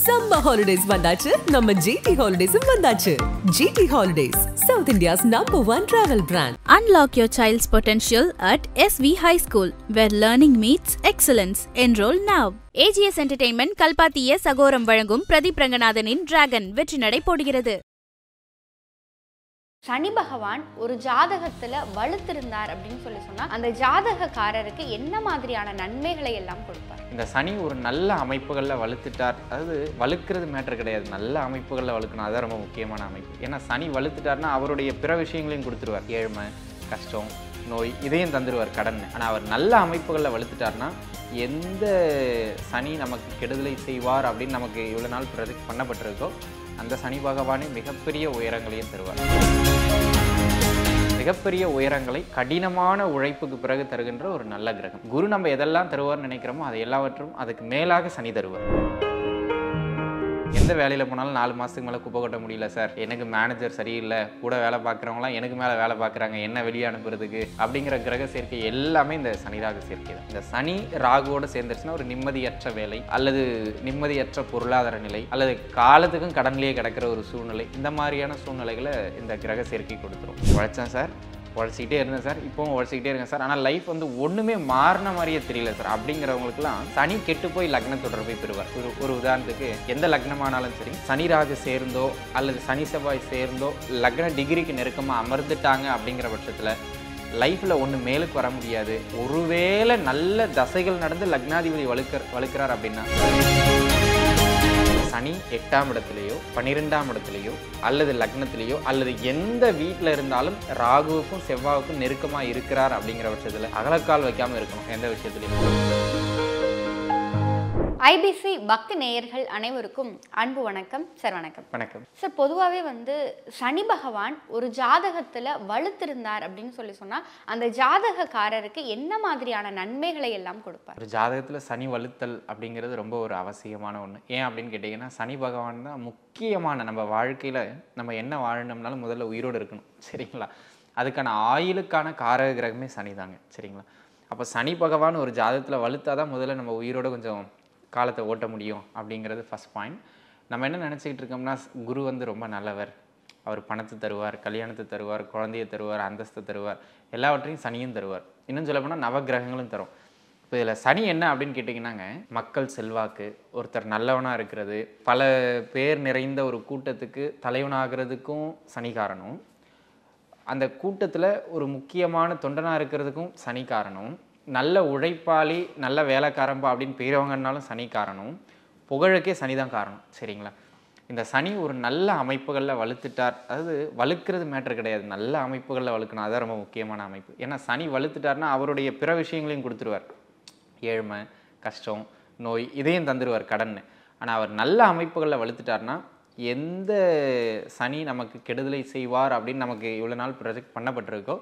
Summer holidays வந்தாச்சு, நம்ம GT Holidays வந்தாச்சு. GT Holidays, South India's #1 travel brand. Unlock your child's potential at SV High School, where learning meets excellence. Enroll now. AGS Entertainment கல்பாத்திய சகோரம் வழங்கும் Pradeep ரங்கநாதனின் dragon வெற்றி நடை போடுகிறது. சனி பகவான் ஒரு ஜாதகத்துல வலுத்திருந்தார் அப்படின்னு சொன்னா அந்த ஜாதகக்காரருக்கு என்ன மாதிரியான நன்மைகளை எல்லாம் கொடுப்பார்? இந்த சனி ஒரு நல்ல அமைப்புகளில் வலுத்துட்டார், அதாவது வலுக்கிறது மேட்டர் கிடையாது, நல்ல அமைப்புகளில் வலுக்கணும், அதான் ரொம்ப முக்கியமான அமைப்பு. ஏன்னா சனி வலுத்துட்டார்னா அவருடைய பிற விஷயங்களையும் கொடுத்துருவார், ஏழ்மை, கஷ்டம், நோய் இதையும் தந்துடுவார், கடன். ஆனால் அவர் நல்ல அமைப்புகளில் வலுத்துட்டார்னா எந்த சனி நமக்கு கெடுதலை செய்வார் அப்படின்னு நமக்கு இவ்வளோ நாள் ப்ரெடிக்ட் பண்ணப்பட்டிருக்கோ அந்த சனி பகவானே மிகப்பெரிய உயரங்களையும் தருவார். மிகப்பெரிய உயரங்களை கடினமான உழைப்புக்கு பிறகு தருகின்ற ஒரு நல்ல கிரகம். குரு நம்ம எதெல்லாம் தருவார்னு நினைக்கிறோமோ அது எல்லாவற்றும் அதுக்கு மேலாக சனி தருவார். எந்த வேலையில் போனாலும் 4 மாதத்துக்கு மேலே குப்பை கொட்ட முடியல சார், எனக்கு மேனேஜர் சரியில்லை, கூட வேலை பார்க்குறவங்களாம் எனக்கு மேலே வேலை பார்க்குறாங்க, என்ன வெளியே அனுப்புறதுக்கு அப்படிங்கிற கிரக சேர்க்கை எல்லாமே இந்த சனி ராகு சேர்க்கை தான். இந்த சனி ராகுவோடு சேர்ந்துருச்சுன்னா ஒரு நிம்மதியற்ற வேலை அல்லது நிம்மதியற்ற பொருளாதார நிலை அல்லது காலத்துக்கும் கடன்லேயே கிடக்கிற ஒரு சூழ்நிலை, இந்த மாதிரியான சூழ்நிலைகளை இந்த கிரக சேர்க்கை கொடுத்துரும். உழைச்சேன் சார், உழைச்சிக்கிட்டே இருந்தேன் சார், இப்போவும் உழைச்சிக்கிட்டே இருங்க சார், ஆனால் லைஃப் வந்து ஒன்றுமே மாறின மாதிரியே தெரியல சார் அப்படிங்கிறவங்களுக்குலாம் சனி கெட்டு போய் லக்ன தொடர்பை பெறுவார். ஒரு உதாரணத்துக்கு எந்த லக்னமானாலும் சரி, சனி ராகு சேர்ந்தோ அல்லது சனி செவ்வாய் சேர்ந்தோ லக்ன டிகிரிக்கு நெருக்கமாக அமர்ந்துட்டாங்க அப்படிங்கிற பட்சத்தில் லைஃப்பில் ஒன்று மேலுக்கு வர முடியாது. ஒருவேளை நல்ல தசைகள் நடந்து லக்னாதிபதி வலுக்கிறார் அப்படின்னா சனி 8ஆம் இடத்துலையோ 12ஆம் இடத்துலையோ அல்லது லக்னத்திலேயோ அல்லது எந்த வீட்டில் இருந்தாலும் ராகுவுக்கும் செவ்வாவுக்கும் நெருக்கமாக இருக்கிறார் அப்படிங்கிற பட்சத்தில் அகலக்கால் வைக்காமல் இருக்கணும் எந்த விஷயத்துலையும். ஐபிசி பக்தி நேயர்கள் அனைவருக்கும் அன்பு வணக்கம் சார். வணக்கம். வணக்கம் சார். பொதுவாகவே சனி பகவான் ஒரு ஜாதகத்துல வலுத்திருந்தார் அப்படின்னு சொன்னா அந்த ஜாதகக்காரருக்கு என்ன மாதிரியான நன்மைகளை எல்லாம் கொடுப்பார்? ஒரு ஜாதகத்தில் சனி வலுத்தல் அப்படிங்கிறது ரொம்ப ஒரு அவசியமான ஒன்று. ஏன் அப்படின்னு கேட்டிங்கன்னா சனி பகவான் தான் முக்கியமான நம்ம வாழ்க்கையில் நம்ம என்ன வாழணும்னாலும் முதல்ல உயிரோடு இருக்கணும், சரிங்களா? அதுக்கான ஆயுளுக்கான காரக கிரகமே சனி தாங்க, சரிங்களா? அப்போ சனி பகவான் ஒரு ஜாதகத்தில் வலுத்தாதான் முதல்ல நம்ம உயிரோட கொஞ்சம் காலத்தை ஓட்ட முடியும் அப்படிங்கிறது ஃபஸ்ட் பாயிண்ட். நம்ம என்ன நினச்சிக்கிட்டு இருக்கோம்னா குரு ரொம்ப நல்லவர், அவர் பணத்தை தருவார், கல்யாணத்தை தருவார், குழந்தையை தருவார், அந்தஸ்தை தருவார், எல்லாவற்றையும் சனியும் தருவார். இன்னும் சொல்ல போனால் நவகிரகங்களும் தரும். இப்போ இதில் சனி என்ன அப்படின்னு கேட்டிங்கன்னாங்க, மக்கள் செல்வாக்கு, ஒருத்தர் நல்லவனாக இருக்கிறது, பல பேர் நிறைந்த ஒரு கூட்டத்துக்கு தலைவனாகிறதுக்கும் சனி காரணம், அந்த கூட்டத்தில் ஒரு முக்கியமான தொண்டனாக இருக்கிறதுக்கும் சனி காரணம், நல்ல உழைப்பாளி நல்ல வேலைக்காரம்பா அப்படின்னு பேரவங்கன்னாலும் சனி காரணம், புகழுக்கே சனி தான் காரணம், சரிங்களா? இந்த சனி ஒரு நல்ல அமைப்புகளில் வலுத்துட்டார், அதாவது வலுக்கிறது மேட்டர் கிடையாது, நல்ல அமைப்புகளில் வலுக்கணும், அதான் ரொம்ப முக்கியமான அமைப்பு. ஏன்னா சனி வலுத்துட்டார்னா அவருடைய பிற விஷயங்களையும் கொடுத்துருவார், ஏழ்மை, கஷ்டம், நோய் இதையும் தந்துடுவார், கடன். ஆனால் அவர் நல்ல அமைப்புகளில் வலுத்துட்டார்னா எந்த சனி நமக்கு கெடுதலை செய்வார் அப்படின்னு நமக்கு இவ்வளோ நாள் ப்ரொஜெக்ட் பண்ணப்பட்டிருக்கோ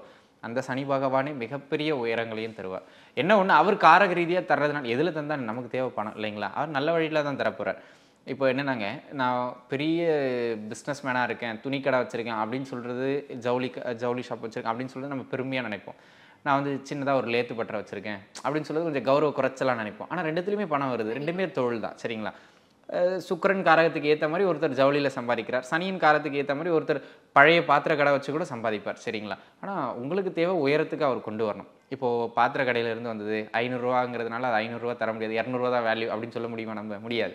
அந்த சனி பகவானே மிகப்பெரிய உயரங்களையும் தருவார். என்ன ஒன்று, அவர் காரக ரீதியாக தர்றதுனால எதில் தந்தால் நமக்கு தேவை பணம் இல்லைங்களா? அவர் நல்ல வழியில் தான் தரப்போகிறார். இப்போ என்னன்னாங்க, நான் பெரிய பிஸ்னஸ் மேனாக இருக்கேன், துணி கடை வச்சுருக்கேன் அப்படின்னு சொல்கிறது, ஜவுளி ஷாப் வச்சுருக்கேன் அப்படின்னு சொல்கிறது நம்ம பெருமையாக நினைப்போம். நான் சின்னதாக ஒரு லேத்து பட்டறை வச்சுருக்கேன் அப்படின்னு சொல்கிறது கொஞ்சம் கௌரவ குறைச்சலாக நினைப்போம். ஆனால் ரெண்டுத்துலேயுமே பணம் வருது, ரெண்டுமே தொழில் தான், சரிங்களா? சுக்கிரன் காரகத்துக்கு ஏற்ற மாதிரி ஒருத்தர் ஜவுளியில் சம்பாதிக்கிறார், சனியின் காரத்துக்கு ஏற்ற மாதிரி ஒருத்தர் பழைய பாத்திர கடை வச்சு கூட சம்பாதிப்பார், சரிங்களா? ஆனால் உங்களுக்கு தேவை உயரத்துக்கு அவர் கொண்டு வரணும். இப்போது பாத்திர கடையிலேருந்து வந்தது 500 ரூபாங்கிறதுனால அது 500 ரூபா தர முடியாது, 200 ரூபா தான் வேல்யூ அப்படின்னு சொல்ல முடியுமா? நம்ம முடியாது.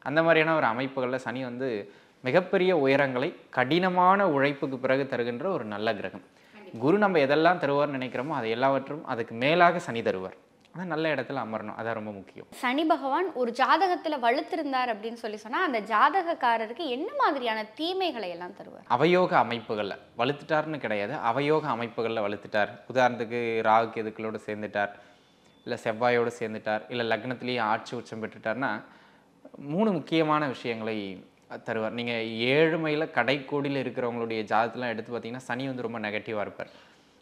அந்த மாதிரியான ஒரு அமைப்புகளில் சனி மிகப்பெரிய உயரங்களை கடினமான உழைப்புக்கு பிறகு தருகின்ற ஒரு நல்ல கிரகம். குரு நம்ம எதெல்லாம் தருவார்னு நினைக்கிறோமோ அது எல்லாவற்றும் அதுக்கு மேலாக சனி தருவார். ஆனால் நல்ல இடத்துல அமரணும், அதான் ரொம்ப முக்கியம். சனி பகவான் ஒரு ஜாதகத்துல வலுத்திருந்தார் அப்படின்னு சொன்னா அந்த ஜாதகக்காரருக்கு என்ன மாதிரியான தீமைகளை எல்லாம் தருவார்? அவயோக அமைப்புகளில் வலுத்துட்டார்னு கிடையாது, அவயோக அமைப்புகளில் வலுத்துட்டார். உதாரணத்துக்கு ராகு கேதுக்களோடு சேர்ந்துட்டார், இல்லை செவ்வாயோடு சேர்ந்துட்டார், இல்லை லக்னத்திலேயே ஆட்சி உச்சம் பெற்றுட்டார்னா 3 முக்கியமான விஷயங்களை தருவார். நீங்கள் ஏழ்மையில் கடைக்கோடியில் இருக்கிறவங்களுடைய ஜாதகத்தெலாம் எடுத்து பார்த்தீங்கன்னா சனி ரொம்ப நெகட்டிவாக இருப்பார்.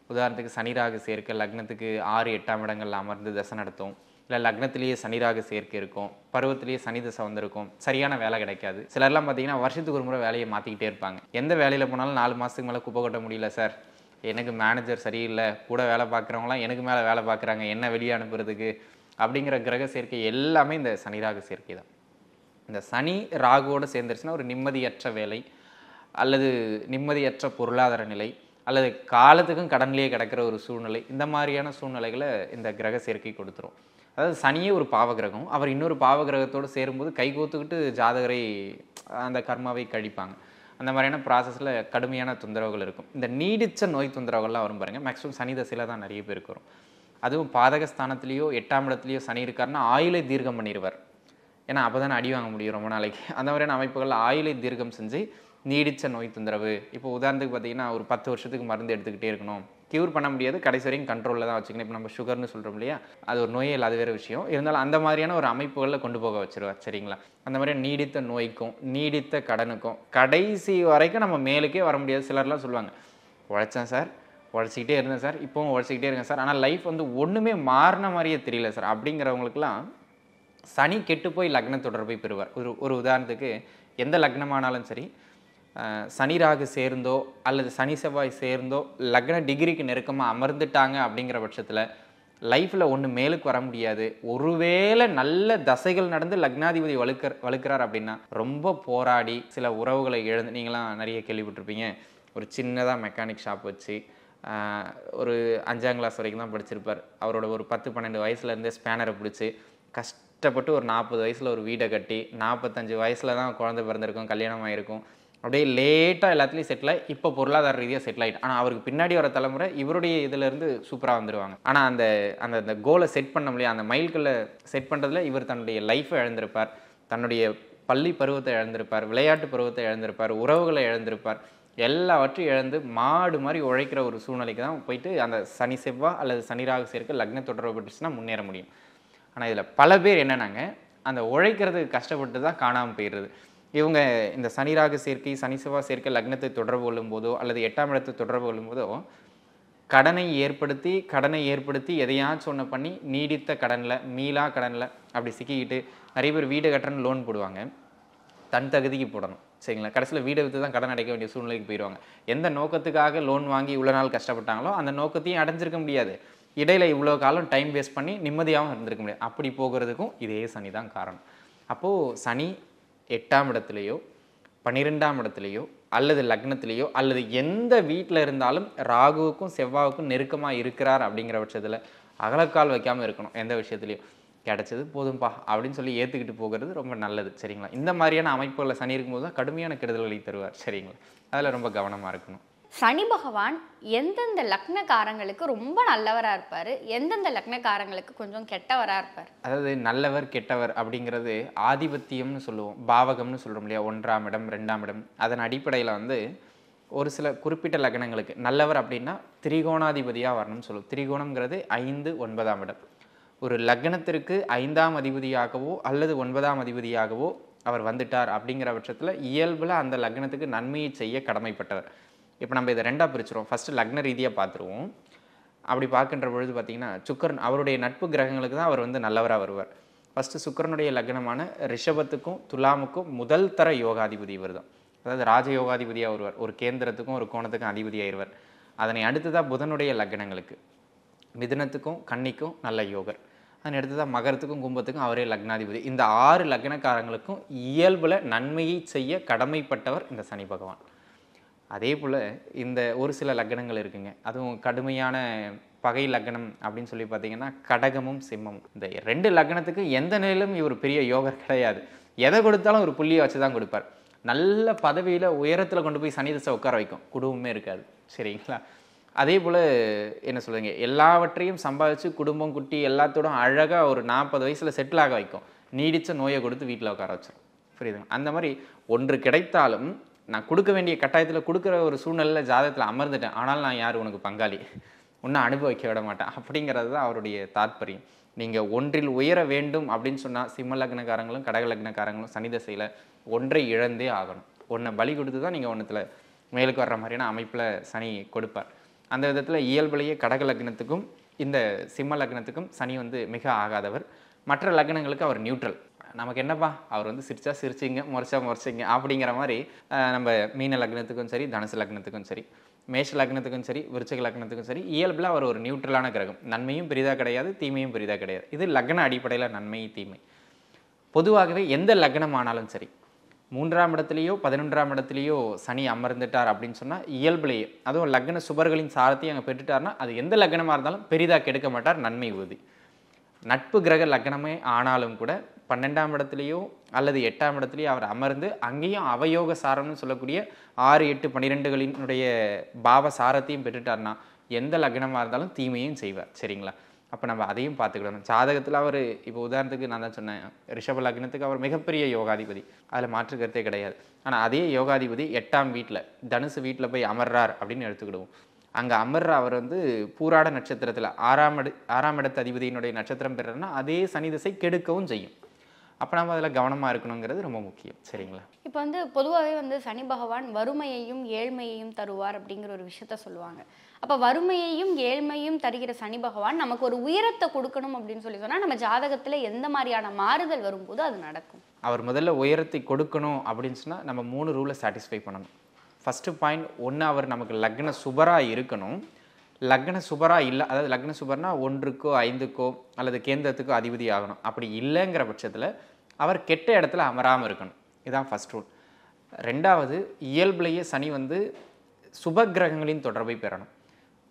உதாரணத்துக்கு சனிராகு சேர்க்கை லக்னத்துக்கு 6, 8ஆம் இடங்களில் அமர்ந்து தசை நடத்தும், இல்லை லக்னத்திலேயே சனிராகு சேர்க்கை இருக்கும், பருவத்திலேயே சனி தசை வந்திருக்கும், சரியான வேலை கிடைக்காது. சிலர்லாம் பார்த்தீங்கன்னா வருஷத்துக்கு ஒரு முறை வேலையை மாற்றிக்கிட்டே இருப்பாங்க. எந்த வேலையில் போனாலும் 4 மாதத்துக்கு மேலே குப்பை கொட்ட முடியல சார், எனக்கு மேனேஜர் சரியில்லை, கூட வேலை பார்க்குறவங்களாம் எனக்கு மேலே வேலை பார்க்குறாங்க, என்ன வெளியே அனுப்புறதுக்கு அப்படிங்கிற கிரக சேர்க்கை எல்லாமே இந்த சனிராகு சேர்க்கை தான். இந்த சனி ராகுவோடு சேர்ந்துருச்சுன்னா ஒரு நிம்மதியற்ற வேலை, அல்லது நிம்மதியற்ற பொருளாதார நிலை, அல்லது காலத்துக்கும் கடன்லேயே கிடக்கிற ஒரு சூழ்நிலை, இந்த மாதிரியான சூழ்நிலைகளை இந்த கிரக சேர்க்கை கொடுத்துரும். அதாவது சனியே ஒரு பாவகிரகம், அவர் இன்னொரு பாவகிரகத்தோடு சேரும்போது கைகோத்துக்கிட்டு ஜாதகரை அந்த கர்மாவை கழிப்பாங்க. அந்த மாதிரியான ப்ராசஸில் கடுமையான தொந்தரவுகள் இருக்கும். இந்த நீடித்த நோய் தொந்தரவுகள்லாம் வரும் பாருங்கள், மேக்ஸிமம் சனி தசையில் தான் நிறைய பேருக்கு வரும். அதுவும் பாதகஸ்தானத்துலேயோ 8ஆம் இடத்துலையோ சனி இருக்காருன்னா ஆயுளை தீர்க்கம் பண்ணிடுவார். ஏன்னா அப்போ தானே அடி வாங்க முடியும் ரொம்ப நாளைக்கு. அந்த மாதிரியான அமைப்புகளில் ஆயுளை தீர்க்கம் செஞ்சு நீடித்த நோய் தொந்தரவு. இப்போ உதாரணத்துக்கு பார்த்தீங்கன்னா ஒரு 10 வருஷத்துக்கு மருந்து எடுத்துக்கிட்டே இருக்கணும், க்யூர் பண்ண முடியாது, கடைசி வரைக்கும் கண்ட்ரோலில் தான் வச்சுக்கணும். இப்போ நம்ம சுகர்னு சொல்கிறோம் இல்லையா, அது ஒரு நோயே இல்லாத வேறு விஷயம். இருந்தாலும் அந்த மாதிரியான ஒரு அமைப்புகளில் கொண்டு போக வச்சுருவார். சரிங்களா? அந்த மாதிரி நீடித்த நோய்க்கும் நீடித்த கடனுக்கும் கடைசி வரைக்கும் நம்ம மேலுக்கே வர முடியாது. சிலர்லாம் சொல்லுவாங்க, உழைச்சேன் சார், உழைச்சிக்கிட்டே இருந்தேன் சார், இப்போவும் உழைச்சிக்கிட்டே இருக்கேன் சார், ஆனால் லைஃப் வந்து ஒன்றுமே மாறின மாதிரியே தெரியல சார் அப்படிங்கிறவங்களுக்குலாம் சனி கெட்டு போய் லக்ன தொடர்பை பெறுவார். ஒரு உதாரணத்துக்கு எந்த லக்னமானாலும் சரி, சனி ராகு சேர்ந்தோ அல்லது சனி செவ்வாய் சேர்ந்தோ லக்ன டிகிரிக்கு நெருக்கமாக அமர்ந்துட்டாங்க அப்படிங்கிற பட்சத்தில் லைஃப்பில் ஒன்று மேலுக்கு வர முடியாது. ஒருவேளை நல்ல தசைகள் நடந்து லக்னாதிபதி வலுக்கிறார் அப்படின்னா ரொம்ப போராடி சில உறவுகளை இழந்து, நீங்களாம் நிறைய கேள்விப்பட்டிருப்பீங்க, ஒரு சின்னதாக மெக்கானிக் ஷாப் வச்சு ஒரு 5ஆம் கிளாஸ் வரைக்கும் தான் படிச்சிருப்பார். அவரோட ஒரு 10-12 வயசுலேருந்தே ஸ்பேனரை பிடிச்சி கஷ்டப்பட்டு ஒரு 40 வயசில் ஒரு வீடை கட்டி 45 வயசில் தான் குழந்தை பிறந்திருக்கும், கல்யாணம் ஆகிருக்கும், அப்படியே லேட்டாக எல்லாத்துலேயும் செட்டில் ஆகி இப்போ பொருளாதார ரீதியாக செட்டில் ஆகிட்டு. ஆனால் அவருக்கு பின்னாடி வர தலைமுறை இவருடைய இதிலேருந்து சூப்பராக வந்துடுவாங்க. ஆனால் அந்த அந்த கோலை செட் பண்ண முடியாது, அந்த மைல்கல்லை செட் பண்ணுறதுல இவர் தன்னுடைய லைஃப்பை இழந்திருப்பார், தன்னுடைய பள்ளி பருவத்தை இழந்திருப்பார், விளையாட்டு பருவத்தை இழந்திருப்பார், உறவுகளை இழந்திருப்பார், எல்லாவற்றையும் இழந்து மாடு மாதிரி உழைக்கிற ஒரு சூழ்நிலைக்கு தான் போயிட்டு அந்த சனி செவ்வாய் அல்லது சனிராக சேர்க்க லக்ன தொடர்பு பட்டுச்சுன்னா முன்னேற முடியும். ஆனால் இதில் பல பேர் என்னன்னாங்க, அந்த உழைக்கிறதுக்கு கஷ்டப்பட்டு தான் காணாமல் போயிடுறது. இவங்க இந்த சனிராக சேர்க்கை சனி செவ்வாய் சேர்க்கை லக்னத்தை தொடர்பு கொள்ளும் போதோ அல்லது 8ஆம் இடத்தை தொடர்பு கொள்ளும் போதோ கடனை ஏற்படுத்தி எதையாச்சும் ஒன்று பண்ணி நீடித்த கடனில் மீளா கடனில் அப்படி சிக்கிக்கிட்டு நிறைய பேர் வீடு கட்டுறன்னு லோன் போடுவாங்க, தன் தகுதிக்கு போடணும். சரிங்களா? கடைசியில் வீடை விற்று தான் கடன் அடைக்க வேண்டிய சூழ்நிலைக்கு போயிடுவாங்க. எந்த நோக்கத்துக்காக லோன் வாங்கி இவ்வளோ நாள் கஷ்டப்பட்டாங்களோ அந்த நோக்கத்தையும் அடைஞ்சிருக்க முடியாது, இடையில இவ்வளோ காலம் டைம் வேஸ்ட் பண்ணி நிம்மதியாகவும் இருந்திருக்க முடியாது. அப்படி போகிறதுக்கும் இதே சனி தான் காரணம். அப்போது சனி 8ஆம் இடத்துலையோ 12ஆம் இடத்துலையோ அல்லது லக்னத்திலேயோ அல்லது எந்த வீட்டில் இருந்தாலும் ராகுவுக்கும் செவ்வாவுக்கும் நெருக்கமாக இருக்கிறார் அப்படிங்கிற பட்சத்தில் அகலக்கால் வைக்காமல் இருக்கணும். எந்த விஷயத்துலையும் கிடைச்சது போதும்பா அப்படின்னு சொல்லி ஏற்றுக்கிட்டு போகிறது ரொம்ப நல்லது. சரிங்களா? இந்த மாதிரியான அமைப்புகளில் சனி இருக்கும்போது தான் கடுமையான கெடுதல்களை தருவார். சரிங்களா? அதில் ரொம்ப கவனமாக இருக்கணும். சனி பகவான் எந்தெந்த லக்னக்காரங்களுக்கு ரொம்ப நல்லவராக இருப்பார், எந்தெந்த லக்னக்காரங்களுக்கு கொஞ்சம் கெட்டவராக இருப்பார்? அதாவது நல்லவர் கெட்டவர் அப்படிங்கிறது ஆதிபத்தியம்னு சொல்லுவோம், பாவகம்னு சொல்கிறோம் இல்லையா, 1ஆம் இடம் 2ஆம் இடம். அதன் அடிப்படையில் வந்து ஒரு சில குறிப்பிட்ட லக்னங்களுக்கு நல்லவர் அப்படின்னா திரிகோணாதிபதியாக வரணும்னு சொல்லுவோம். திரிகோணம்ங்கிறது 5, 9ஆம் இடம். ஒரு லக்னத்திற்கு 5ஆம் அதிபதியாகவோ அல்லது 9ஆம் அதிபதியாகவோ அவர் வந்துட்டார் அப்படிங்கிற பட்சத்தில் இயல்பில் அந்த லக்னத்துக்கு நன்மையை செய்ய கடமைப்பட்டவர். இப்போ நம்ம இதை 2ஆக பிரிச்சுருவோம். ஃபஸ்ட்டு லக்ன ரீதியாக பார்த்துருவோம். அப்படி பார்க்கின்ற பொழுது பார்த்திங்கன்னா சுக்கரன் அவருடைய நட்பு கிரகங்களுக்கு தான் அவர் வந்து நல்லவராக வருவார். ஃபஸ்ட்டு சுக்கரனுடைய லக்னமான ரிஷபத்துக்கும் துலாமுக்கும் முதல் தர யோகாதிபதி இவர் தான். அதாவது ராஜயோகாதிபதியாக வருவார், ஒரு கேந்திரத்துக்கும் ஒரு கோணத்துக்கும் அதிபதியாகிடுவார். அதனை அடுத்ததாக புதனுடைய லக்னங்களுக்கு மிதுனத்துக்கும் கன்னிக்கும் நல்ல யோகர். அதன் அடுத்ததாக மகரத்துக்கும் கும்பத்துக்கும் அவரே லக்னாதிபதி. இந்த 6 லக்னக்காரங்களுக்கும் இயல்பில் நன்மையை செய்ய கடமைப்பட்டவர் இந்த சனி பகவான். அதே போல் இந்த ஒரு சில லக்னங்கள் இருக்குங்க, அதுவும் கடுமையான பகை லக்னம் அப்படின்னு சொல்லி பார்த்தீங்கன்னா கடகமும் சிம்மமும். இந்த 2 லக்னத்துக்கு எந்த நிலையிலும் இவர் பெரிய யோகர் கிடையாது. எதை கொடுத்தாலும் ஒரு புள்ளியை வச்சு தான் கொடுப்பார். நல்ல பதவியில் உயரத்தில் கொண்டு போய் சனி தசை உட்கார வைக்கும், குடும்பமே இருக்காது. சரிங்களா? அதே போல் என்ன சொல்லுவீங்க, எல்லாவற்றையும் சம்பாதிச்சு குடும்பம் குட்டி எல்லாத்தோட அழகாக ஒரு 40 வயசில் செட்டில் ஆக வைக்கும், நீடித்த நோயை கொடுத்து வீட்டில் உட்கார வச்சிடும். புரியுதுங்க? அந்த மாதிரி ஒன்று கிடைத்தாலும் நான் கொடுக்க வேண்டிய கட்டாயத்தில் கொடுக்குற ஒரு சூழ்நிலையில் ஜாதகத்தில் அமர்ந்துட்டேன், ஆனால் நான் யார் உனக்கு பங்காளி, ஒன்றும் அனுபவிக்க விட மாட்டேன் அப்படிங்கிறது தான் அவருடைய தாற்பயம். நீங்கள் ஒன்றில் உயர வேண்டும் அப்படின்னு சொன்னால் சிம்ம லக்னக்காரங்களும் கடக லக்னக்காரங்களும் சனி தசையில் ஒன்றை இழந்தே ஆகணும். ஒன்றை பலி கொடுத்து தான் நீங்கள் ஒன்றுத்தில் மேலுக்கு வர்ற மாதிரியான அமைப்பில் சனி கொடுப்பார். அந்த விதத்தில் இயல்பிலேயே கடக லக்னத்துக்கும் இந்த சிம்ம லக்னத்துக்கும் சனி வந்து மிக ஆகாதவர். மற்ற லக்னங்களுக்கு அவர் நியூட்ரல். நமக்கு என்னப்பா, அவர் வந்து சிரிச்சா சிரிச்சிங்க, முறைச்சிங்க அப்படிங்கிற மாதிரி நம்ம மீன லக்னத்துக்கும் சரி, தனுசு லக்னத்துக்கும் சரி, மேஷ லக்னத்துக்கும் சரி, விருச்சிக லக்னத்துக்கும் சரி, இயல்பில் அவர் ஒரு நியூட்ரலான கிரகம். நன்மையும் பெரிதாக கிடையாது, தீமையும் பெரிதாக கிடையாது. இது லக்ன அடிப்படையில் நன்மை தீமை. பொதுவாகவே எந்த லக்னம் ஆனாலும் சரி 3ஆம் இடத்துலையோ 11ஆம் இடத்துலையோ சனி அமர்ந்துட்டார் அப்படின்னு சொன்னால் இயல்புலேயே, அதுவும் லக்ன சுபர்களின் சாரத்தையும் அங்கே பெற்றுட்டார்னா அது எந்த லக்னமாக இருந்தாலும் பெரிதாக கெடுக்க மாட்டார், நன்மை உறுதி. நட்பு கிரக லக்னமே ஆனாலும் கூட 12ஆம் இடத்துலையோ அல்லது 8ஆம் இடத்துலையோ அவர் அமர்ந்து அங்கேயும் அவயோக சாரம்னு சொல்லக்கூடிய 6, 8, 12களினுடைய பாவ சாரத்தையும் பெற்றுட்டார்னா எந்த லக்னமாக இருந்தாலும் தீமையும் செய்வார். சரிங்களா? அப்போ நம்ம அதையும் பார்த்துக்கிடணும். ஜாதகத்தில் அவர் இப்போ உதாரணத்துக்கு நான் தான் சொன்னேன், ரிஷப லக்னத்துக்கு அவர் மிகப்பெரிய யோகாதிபதி, அதில் மாற்று கருத்தே கிடையாது. ஆனால் அதே யோகாதிபதி 8ஆம் வீட்டில் தனுசு வீட்டில் போய் அமர்றார் அப்படின்னு எடுத்துக்கிடுவோம். அங்கே அமர்ற அவர் பூராட நட்சத்திரத்தில் 6ஆம் இடத்து அதிபதியினுடைய நட்சத்திரம் பெறன்னா அதே சனி திசை கெடுக்கவும் செய்யும். அப்போ நம்ம அதில் கவனமாக இருக்கணுங்கிறது ரொம்ப முக்கியம். சரிங்களா? இப்போ பொதுவாகவே சனி பகவான் வறுமையையும் ஏழ்மையையும் தருவார் அப்படிங்கிற ஒரு விஷயத்த சொல்லுவாங்க. அப்போ வறுமையையும் ஏழ்மையும் தருகிற சனி பகவான் நமக்கு ஒரு உயரத்தை கொடுக்கணும் அப்படின்னு சொன்னால் நம்ம ஜாதகத்தில் எந்த மாதிரியான மாறுதல் வரும்போது அது நடக்கும்? அவர் முதல்ல உயரத்தை கொடுக்கணும் அப்படின்னு சொன்னால் நம்ம 3 ரூலை சாட்டிஸ்ஃபை பண்ணணும். ஃபஸ்ட்டு பாயிண்ட் ஒன்று, அவர் நமக்கு லக்ன சுபராக இருக்கணும். லக்ன சுபராக இல்லை, அதாவது லக்ன சுபர்னா 1க்கோ 5க்கோ அல்லது கேந்திரத்துக்கோ அதிபதி ஆகணும். அப்படி இல்லைங்கிற பட்சத்தில் அவர் கெட்ட இடத்துல அமராமல் இருக்கணும். இதுதான் ஃபஸ்ட் ரூல். 2வது, இயல்புலேயே சனி சுப கிரகங்களின் தொடர்பை பெறணும்.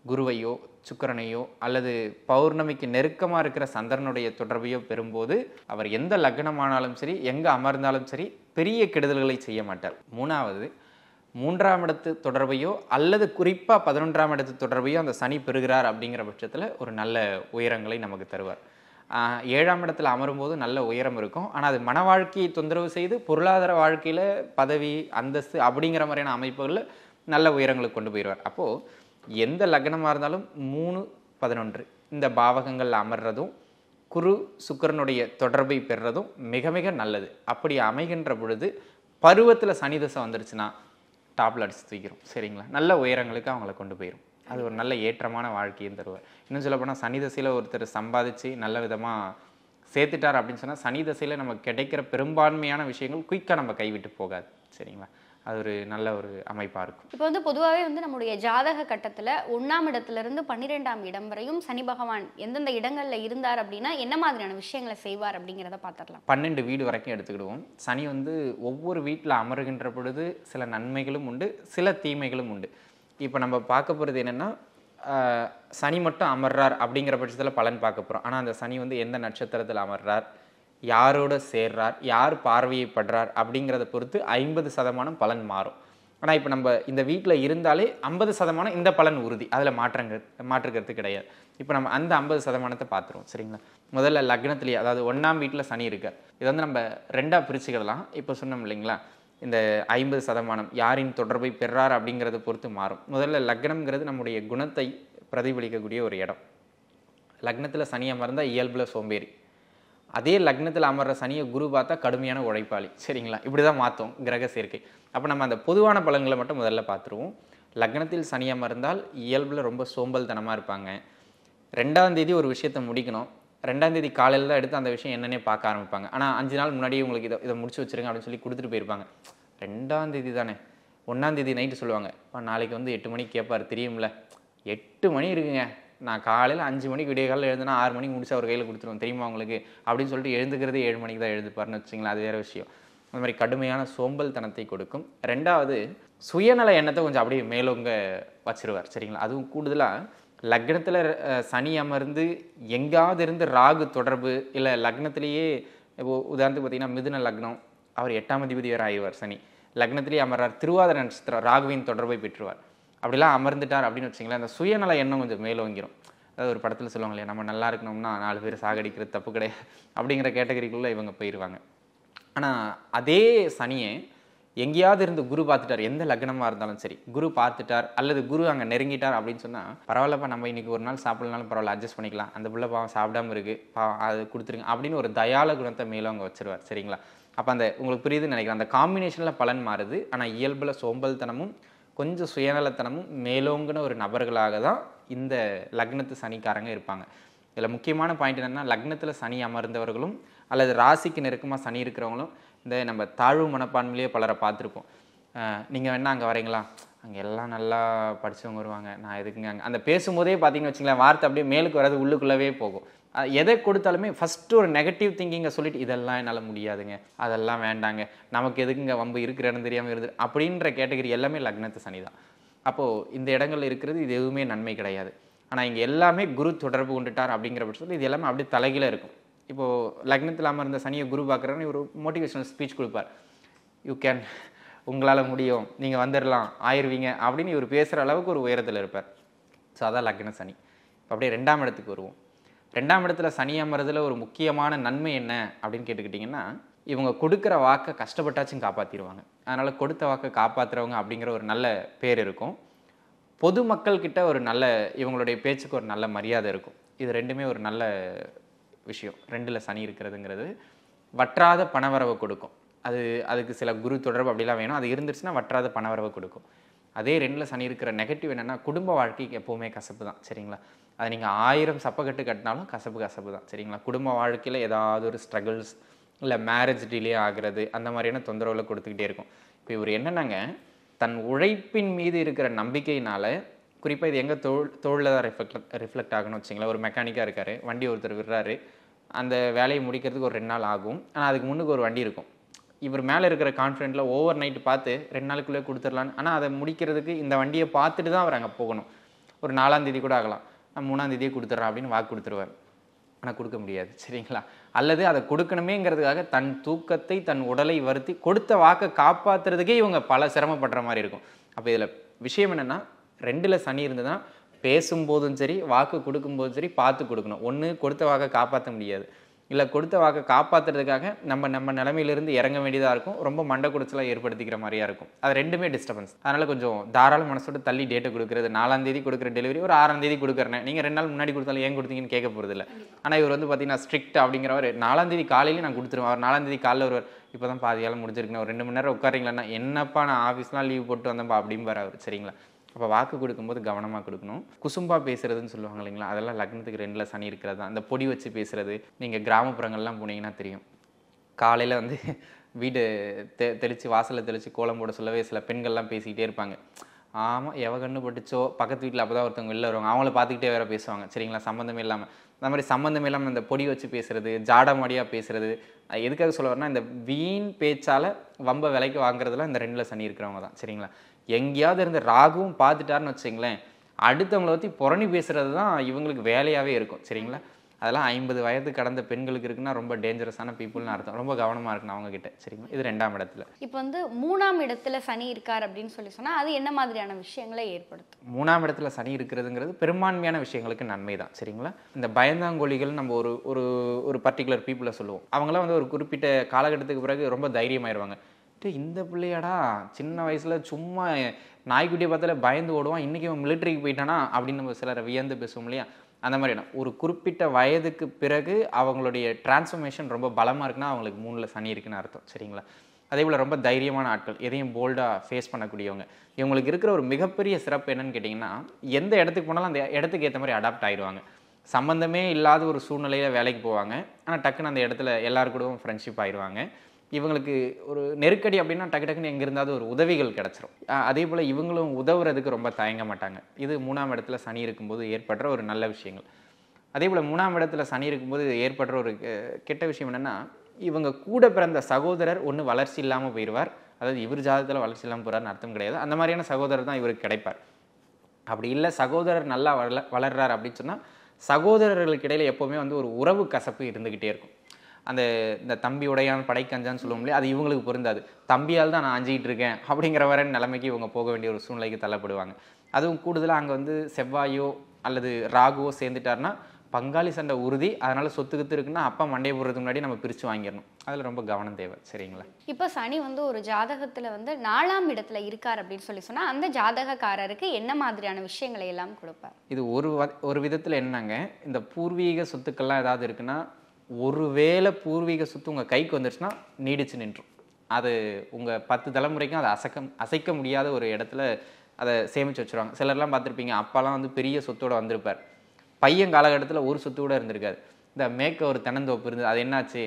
குருவையோ சுக்கிரனையோ அல்லது பௌர்ணமிக்கு நெருக்கமாக இருக்கிற சந்திரனுடைய தொடர்பையோ பெறும்போது அவர் எந்த லக்னமானாலும் சரி, எங்கே அமர்ந்தாலும் சரி, பெரிய கெடுதல்களை செய்ய மாட்டார். 3வது, 3ஆம் இடத்து தொடர்பையோ அல்லது குறிப்பாக 11ஆம் இடத்து தொடர்பையோ அந்த சனி பெறுகிறார் அப்படிங்கிற பட்சத்தில் ஒரு நல்ல உயரங்களை நமக்கு தருவார். 7ஆம் இடத்துல அமரும்போது நல்ல உயரம் இருக்கும். ஆனால் அது மன வாழ்க்கையை தொந்தரவு செய்து பொருளாதார வாழ்க்கையில் பதவி அந்தஸ்து அப்படிங்கிற மாதிரியான அமைப்புகளில் நல்ல உயரங்களுக்கு கொண்டு போயிடுவார். அப்போது எந்த லக்னமாக இருந்தாலும் 3, 11 இந்த பாவகங்களில் அமர்றதும் குரு சுக்கிரனுடைய தொடர்பை பெறுறதும் மிக மிக நல்லது. அப்படி அமைகின்ற பொழுது பருவத்தில் சனி தசை வந்துருச்சுன்னா டாப்பில் அடிச்சு தூக்கிடும். சரிங்களா? நல்ல உயரங்களுக்கு அவங்கள கொண்டு போயிடும். அது ஒரு நல்ல ஏற்றமான வாழ்க்கையும் தருவார். இன்னும் சொல்ல போனால் சனி தசையில் ஒருத்தர் சம்பாதிச்சு நல்ல விதமாக சேர்த்துட்டார் அப்படின்னு சொன்னால் சனி தசையில் நமக்கு கிடைக்கிற பெரும்பான்மையான விஷயங்கள் குயிக்காக நம்ம கைவிட்டு போகாது. சரிங்களா? அது ஒரு நல்ல ஒரு அமைப்பாக இருக்கும். இப்போ பொதுவாகவே நம்முடைய ஜாதக கட்டத்தில் 1ஆம் இடத்துலேருந்து 12ஆம் இடம் வரையும் சனி பகவான் எந்தெந்த இடங்களில் இருந்தார் அப்படின்னா என்ன மாதிரியான விஷயங்களை செய்வார் அப்படிங்கிறத பார்த்துடலாம். 12 வீடு வரைக்கும் எடுத்துக்கிடுவோம். சனி ஒவ்வொரு வீட்டில் அமருகின்ற பொழுது சில நன்மைகளும் உண்டு, சில தீமைகளும் உண்டு. இப்போ நம்ம பார்க்க போகிறது என்னென்னா, சனி மட்டும் அமர்றார் அப்படிங்கிற பட்சத்தில் பலன் பார்க்க போகிறோம். ஆனால் அந்த சனி எந்த நட்சத்திரத்தில் அமர்றார், யாரோட சேர்றார், யார் பார்வையை படுறார் அப்படிங்கிறத பொறுத்து 50% பலன் மாறும். ஆனால் இப்போ நம்ம இந்த வீட்டில் இருந்தாலே 50% இந்த பலன் உறுதி, அதில் மாற்றுக்கிறது கிடையாது. இப்போ நம்ம அந்த 50% பார்த்துருவோம். சரிங்களா? முதல்ல லக்னத்திலேயே, அதாவது 1ஆம் வீட்டில் சனி இருக்கார். இதை நம்ம 2ஆக பிரிச்சுக்கிடலாம். இப்போ சொன்னோம் இல்லைங்களா, இந்த 50% யாரின் தொடர்பை பெறார் அப்படிங்கிறத பொறுத்து மாறும். முதல்ல லக்னம்ங்கிறது நம்முடைய குணத்தை பிரதிபலிக்கக்கூடிய ஒரு இடம். லக்னத்தில் சனி அமர்ந்தால் இயல்பில் சோம்பேறி, அதே லக்னத்தில் அமர்ற சனியை குரு பார்த்தா கடுமையான உழைப்பாளி. சரிங்களா? இப்படி தான் மாற்றும் கிரக சேர்க்கை. அப்போ நம்ம அந்த பொதுவான பலன்களை மட்டும் முதல்ல பார்த்துருவோம். லக்னத்தில் சனி அமர்ந்தால் இயல்பில் ரொம்ப சோம்பல்தனமாக இருப்பாங்க. 2ஆம் தேதி ஒரு விஷயத்தை முடிக்கணும், 2ஆம் தேதி காலையில் தான் எடுத்து அந்த விஷயம் என்னன்னே பார்க்க ஆரம்பிப்பாங்க. ஆனால் 5 நாள் முன்னாடியே உங்களுக்கு இதை முடிச்சு வச்சுருங்க அப்படின்னு சொல்லி கொடுத்துட்டு போயிருப்பாங்க. 2ஆம் தேதி தானே, 1ஆம் தேதி நைட்டு சொல்லுவாங்க, நாளைக்கு 8 மணிக்கு கேட்பார், தெரியும்ல 8 மணி இருக்குங்க, நான் காலையில் 5 மணிக்கு விடிய காலையில் எழுதுனா 6 மணிக்கு முடிச்சு அவர் கையில் கொடுத்துருவோம், தெரியுமா உங்களுக்கு அப்படின்னு சொல்லிட்டு எழுந்துக்கிறதே 7 மணிக்கு தான் எழுதுப்பாருன்னு வச்சுங்களேன். அது வேறு விஷயம். அந்த மாதிரி கடுமையான சோம்பல் தனத்தை கொடுக்கும். 2வது, சுயநல எண்ணத்தை கொஞ்சம் அப்படியே மேலோங்க வச்சிருவார். சரிங்களா? அதுவும் கூடுதலாக லக்னத்தில் சனி அமர்ந்து எங்காவது இருந்து ராகு தொடர்பு, இல்லை லக்னத்திலேயே இப்போ உதாரணத்துக்கு பார்த்தீங்கன்னா மிதுன லக்னம், அவர் 8ஆம் அதிபதி வேறு ஆயிடுவார் சனி. லக்னத்திலேயே அமர்றார், திருவாதிரை நட்சத்திரம், ராகுவின் தொடர்பை பெற்றுவார். அப்படிலாம் அமர்ந்துட்டார் அப்படின்னு வச்சிங்களேன், அந்த சுயநல எண்ணம் கொஞ்சம் மேலோங்கிரும். அதாவது ஒரு படத்தில் சொல்லுவாங்க இல்லையா, நம்ம நல்லா இருக்கணும்னா 4 பேர் சாகடிக்கிறது தப்பு கிடையாது அப்படிங்கிற கேட்டகரிக்குள்ளே இவங்க போயிடுவாங்க. ஆனால் அதே சனியை எங்கேயாவது இருந்து குரு பார்த்துட்டார், எந்த லக்னமாக இருந்தாலும் சரி குரு பார்த்துட்டார் அல்லது குரு அங்கே நெருங்கிட்டார் அப்படின்னு சொன்னால், பரவாயில்லப்பா நம்ம இன்றைக்கி ஒரு நாள் சாப்பிடலனாலும் பரவாயில்ல, அட்ஜஸ்ட் பண்ணிக்கலாம், அந்த பிள்ளை பாவம் சாப்பிடாமல் இருக்குது, பாவம் அது கொடுத்துருங்க அப்படின்னு ஒரு தயால குணத்தை மேலும் அங்கே வச்சிருவார். சரிங்களா? அப்போ அந்த உங்களுக்கு புரியுதுன்னு நினைக்கிறேன், அந்த காம்பினேஷனில் பலன் மாறுது. ஆனால் இயல்பில் சோம்பல்தனமும் கொஞ்சம் சுயநலத்தனமும் மேலோங்கின ஒரு நபர்களாக தான் இந்த லக்னத்து சனிக்காரங்க இருப்பாங்க. இதில் முக்கியமான பாயிண்ட் என்னென்னா, லக்னத்தில் சனி அமர்ந்தவர்களும் அல்லது ராசிக்கு நெருக்கமாக சனி இருக்கிறவங்களும் இந்த நம்ம தாழ்வு மனப்பான்மையிலேயே பலரை பார்த்துருப்போம். நீங்கள் வேணா அங்கே வரீங்களா, அங்கே எல்லாம் நல்லா படித்தவங்க வருவாங்க. நான் எதுக்குங்க அங்கே அந்த பேசும்போதே பார்த்தீங்கன்னு வச்சுங்களேன், வார்த்தை அப்படியே மேலுக்கு வராது, உள்ளுக்குள்ளவே போகும். எதை கொடுத்தாலுமே ஃபஸ்ட்டு ஒரு நெகட்டிவ் திங்கிங்கை சொல்லிட்டு இதெல்லாம் என்னால் முடியாதுங்க, அதெல்லாம் வேண்டாங்க, நமக்கு எதுக்குங்க வம்பு இருக்கிற இடம் தெரியாமல் இருக்குது அப்படின்ற கேட்டகரி எல்லாமே லக்னத்து சனி தான். அப்போது இந்த இடங்கள்ல இருக்கிறது இது எதுவுமே நன்மை கிடையாது. ஆனால் இங்கே எல்லாமே குரு தொடர்பு கொண்டுட்டார் அப்படிங்கிற பட்சத்தில் இது எல்லாமே அப்படியே தலைகீழ இருக்கும். இப்போது லக்னத்தில் அமர்ந்த சனியை குரு பார்க்குறேன்னு ஒரு மோட்டிவேஷனல் ஸ்பீச் கொடுப்பார். யூ கேன், உங்களால் முடியும், நீங்கள் வந்துடலாம், ஆயிடுவீங்க அப்படின்னு இவர் பேசுகிற அளவுக்கு ஒரு உயரத்தில் இருப்பார். ஸோ அதான் லக்ன சனி. இப்போ அப்படியே 2ஆம் இடத்துக்கு வருவோம். 2ஆம் இடத்துல சனி அமர்றதுல ஒரு முக்கியமான நன்மை என்ன அப்படின்னு கேட்டுக்கிட்டிங்கன்னா, இவங்க கொடுக்குற வாக்கை கஷ்டப்பட்டாச்சும் காப்பாற்றிடுவாங்க. அதனால் கொடுத்த வாக்கை காப்பாற்றுறவங்க அப்படிங்கிற ஒரு நல்ல பேர் இருக்கும். பொதுமக்கள்கிட்ட ஒரு நல்ல, இவங்களுடைய பேச்சுக்கு ஒரு நல்ல மரியாதை இருக்கும். இது ரெண்டுமே ஒரு நல்ல விஷயம். 2ல் சனி இருக்கிறதுங்கிறது வற்றாத பணவரவை கொடுக்கும். அதுக்கு சில குரு தொடர்பு அப்படிலாம் வேணும். அது இருந்துச்சுன்னா வற்றாத பணவரவை கொடுக்கும். அதே 2ல் சனி இருக்கிற நெகட்டிவ் என்னென்னா, குடும்ப வாழ்க்கைக்கு எப்போவுமே கசப்பு தான். சரிங்களா? அது நீங்கள் 1000 சப்பக்கட்டு கட்டினாலும் கசப்பு தான். சரிங்களா? குடும்ப வாழ்க்கையில் ஏதாவது ஒரு ஸ்ட்ரகிள்ஸ், இல்லை மேரேஜ் டிலே ஆகிறது, அந்த மாதிரியான தொந்தரவுகளை கொடுத்துக்கிட்டே இருக்கும். இப்போ இவர் என்னென்னாங்க, தன் உழைப்பின் மீது இருக்கிற நம்பிக்கையினால், குறிப்பாக இது எங்கே தொழிலில் தான் ரிஃப்ளெக்ட் ஆகணும்னு வச்சிங்களேன். ஒரு மெக்கானிக்காக இருக்கார், வண்டி ஒருத்தர் விடுறாரு, அந்த வேலையை முடிக்கிறதுக்கு ஒரு 2 நாள் ஆகும். ஆனால் அதுக்கு முன்னுக்கு ஒரு வண்டி இருக்கும். இவர் மேலே இருக்கிற கான்ஃபிடென்ட்டில் ஓவர் நைட்டு பார்த்து 2 நாளுக்குள்ளே கொடுத்துடலான்னு, ஆனால் அதை முடிக்கிறதுக்கு இந்த வண்டியை பார்த்துட்டு தான் அவர் அங்கே போகணும். ஒரு 4ஆம் தேதி கூட ஆகலாம், நான் 3ஆம் தேதியே கொடுத்துட்றேன் அப்படின்னு வாக்கு கொடுத்துருவார். ஆனால் கொடுக்க முடியாது. சரிங்களா? அல்லது அதை கொடுக்கணுமேங்கிறதுக்காக தன் தூக்கத்தை, தன் உடலை வருத்தி கொடுத்த வாக்கை காப்பாற்றுறதுக்கே இவங்க பல சிரமப்படுற மாதிரி இருக்கும். அப்போ இதில் விஷயம் என்னென்னா, 2ல் சனி இருந்ததுன்னா பேசும்போதும் சரி, வாக்கு கொடுக்கும்போதும் சரி பார்த்து கொடுக்கணும். ஒன்று கொடுத்த வாக்கை காப்பாற்ற முடியாது, இல்லை கொடுத்த வாக்கை காப்பாற்றுறதுக்காக நம்ம நிலைமையிலிருந்து இறங்க வேண்டியதாக இருக்கும். ரொம்ப மண்டை குடிச்சலாக ஏற்படுத்திக்கிற மாதிரியா இருக்கும். அது ரெண்டுமே டிஸ்டர்பன்ஸ். அதனால் கொஞ்சம் தாராள மனசோட தள்ளி டேட்டை கொடுக்குறது. 4ஆம் தேதி கொடுக்குற டெலிவரி ஒரு 6ஆம் தேதி கொடுக்குறேன், நீங்கள் 2 நாள் முன்னாடி கொடுத்தாலும் ஏன் கொடுத்தீங்கன்னு கேட்க போகிறது இல்லை. ஆனால் இவர் வந்து பார்த்தீங்கன்னா ஸ்ட்ரிக்ட் அப்படிங்கிறவர் 4ஆம் தேதி காலையிலேயே நான் கொடுத்துருவேன். அவர் 4ஆம் தேதி காலையில் வருவார், இப்போ தான் பாதியால் முடிஞ்சிருக்குன்னு ஒரு 2 மணி நேரம் உட்காரிங்களா, என்னப்பா நான் ஆஃபீஸ்லாம் லீவ் போட்டு வந்தேன்ப்பா அப்படிம்பார் அவர். சரிங்களா? அப்போ வாக்கு கொடுக்கும்போது கவனமாக கொடுக்கணும். குசும்பா பேசுறதுன்னு சொல்லுவாங்க இல்லைங்களா, அதெல்லாம் லக்னத்துக்கு 2ல் சனி இருக்கிறது தான். அந்த பொடி வச்சு பேசுறது, நீங்கள் கிராமப்புறங்கள்லாம் போனீங்கன்னா தெரியும். காலையில் வந்து வீடு தெளித்து வாசலில் தெளித்து கோலம் போட சொல்லவே சில பெண்கள்லாம் பேசிக்கிட்டே இருப்பாங்க. ஆமாம், எவ கண்ணு பட்டுச்சோ, பக்கத்து வீட்டில் அப்போ தான் ஒருத்தவங்க வெளில வருவாங்க, அவங்கள பார்த்துக்கிட்டே வேறு பேசுவாங்க. சரிங்களா? சம்மந்தமே இல்லாமல். அந்த மாதிரி சம்மந்தமே இல்லாமல் இந்த பொடி வச்சு பேசுறது, ஜாடமாடியாக பேசுறது, எதுக்காக சொல்ல வரேன்னா, இந்த வீண் பேச்சால் வம்ப விலைக்கு வாங்குறதுலாம் இந்த 2ல் சனி இருக்கிறவங்க தான். சரிங்களா? எங்கேயாவது இருந்து ராகுவும் பார்த்துட்டாருன்னு வச்சுங்களேன், அடுத்தவங்களை பற்றி புரணி பேசுகிறது தான் இவங்களுக்கு வேலையாகவே இருக்கும். சரிங்களா? அதெல்லாம் 50 வயது கடந்த பெண்களுக்கு இருக்குன்னா ரொம்ப டேஞ்சரஸான பீப்புள்னு அர்த்தம். ரொம்ப கவனமாக இருக்கணும் அவங்ககிட்ட. சரிங்களா? இது 2ஆம் இடத்துல. இப்போ வந்து 3ஆம் இடத்துல சனி இருக்கார் அப்படின்னு சொன்னால் அது என்ன மாதிரியான விஷயங்களை ஏற்படுத்தும்? 3ஆம் இடத்துல சனி இருக்கிறதுங்கிறது பெரும்பான்மையான விஷயங்களுக்கு நன்மை தான். சரிங்களா? இந்த பயந்தாங்கொழிகள் நம்ம ஒரு பர்டிகுலர் பீப்புளை சொல்லுவோம். அவங்களாம் வந்து ஒரு குறிப்பிட்ட காலகட்டத்துக்கு பிறகு ரொம்ப தைரியமாயிருவாங்க. இந்த பிள்ளையாடா சின்ன வயசில் சும்மா நாய்க்குட்டியை பார்த்தாலே பயந்து ஓடுவான், இன்றைக்கி அவன் மிலிட்ரிக்கு போயிட்டானா அப்படின்னு நம்ம சிலரை வியந்து பேசுவோம் இல்லையா? அந்த மாதிரியான ஒரு குறிப்பிட்ட வயதுக்கு பிறகு அவங்களுடைய டிரான்ஸ்ஃபர்மேஷன் ரொம்ப பலமாக இருக்குன்னா அவங்களுக்கு 3ல் சனி இருக்குன்னு அர்த்தம். சரிங்களா? அதே போல் ரொம்ப தைரியமான ஆட்கள், எதையும் போல்டாக ஃபேஸ் பண்ணக்கூடியவங்க. இவங்களுக்கு இருக்கிற ஒரு மிகப்பெரிய சிறப்பு என்னன்னு கேட்டிங்கன்னா, எந்த இடத்துக்கு போனாலும் அந்த இடத்துக்கு ஏற்ற மாதிரி அடாப்ட் ஆகிடுவாங்க. சம்மந்தமே இல்லாத ஒரு சூழ்நிலையில் வேலைக்கு போவாங்க, ஆனால் டக்குன்னு அந்த இடத்துல எல்லாரு கூடவும் ஃப்ரெண்ட்ஷிப் ஆயிடுவாங்க. இவங்களுக்கு ஒரு நெருக்கடி அப்படின்னா டக்குன்னு எங்கே இருந்தாவது ஒரு உதவிகள் கிடச்சிரும். அதே போல் இவங்களும் உதவுறதுக்கு ரொம்ப தயங்க மாட்டாங்க. இது 3ஆம் இடத்துல சனி இருக்கும்போது ஏற்படுற ஒரு நல்ல விஷயங்கள். அதே போல் 3ஆம் இடத்துல சனி இருக்கும்போது ஏற்படுற ஒரு கெட்ட விஷயம் என்னென்னா, இவங்க கூட பிறந்த சகோதரர் ஒன்று வளர்ச்சி இல்லாமல் போயிடுவார். அதாவது இவர் ஜாதகத்தில் வளர்ச்சி இல்லாமல் போகிறார்னு அர்த்தம் கிடையாது. அந்த மாதிரியான சகோதரர் தான் இவருக்கு கிடைப்பார். அப்படி இல்லை சகோதரர் நல்லா வளர்றார் அப்படின்னு சொன்னால் சகோதரர்களுக்கு இடையில் எப்போவுமே வந்து ஒரு உறவு கசப்பு இருந்துக்கிட்டே இருக்கும். இந்த தம்பி உடையான் படைக்கஞ்சான்னு சொல்லுவோம் இல்லையா, அது இவங்களுக்கு பொருந்தாது. தம்பியால் தான் நான் அஞ்சிக்கிட்டு இருக்கேன் அப்படிங்கிற வர நிலைமைக்கு இவங்க போக வேண்டிய ஒரு சூழ்நிலைக்கு தள்ளப்படுவாங்க. அதுவும் கூடுதலாக அங்கே வந்து செவ்வாயோ அல்லது ராகுவோ சேர்ந்துட்டாருன்னா பங்காளி சண்டை உறுதி. அதனால் சொத்துக்கிட்டு இருக்குன்னா அப்பா மண்டையை போடுறதுக்கு முன்னாடி நம்ம பிரித்து வாங்கிடணும். அதில் ரொம்ப கவனம் தேவை. சரிங்களா? இப்போ சனி வந்து ஒரு ஜாதகத்தில் வந்து 4ஆம் இடத்துல இருக்கார் அப்படின்னு சொன்னால் அந்த ஜாதகக்காரருக்கு என்ன மாதிரியான விஷயங்களை எல்லாம் கொடுப்பார்? இது ஒரு விதத்தில் என்னங்க, இந்த பூர்வீக சொத்துக்கள்லாம் ஏதாவது இருக்குன்னா, ஒருவேளை பூர்வீக சொத்து உங்கள் கைக்கு வந்துருச்சுன்னா நீடிச்சு நின்றும். அது உங்கள் 10 தலைமுறைக்கும் அதை அசைக்க முடியாத ஒரு இடத்துல அதை சேமித்து வச்சுருவாங்க. சிலர்லாம் பார்த்துருப்பீங்க, அப்பாலாம் வந்து பெரிய சொத்தோடு வந்திருப்பார், பையன் காலகட்டத்தில் ஒரு சொத்து கூட இருந்திருக்காது. இந்த மேற்க ஒரு தென்னந்தோப்பு இருந்தது, அது என்னாச்சு,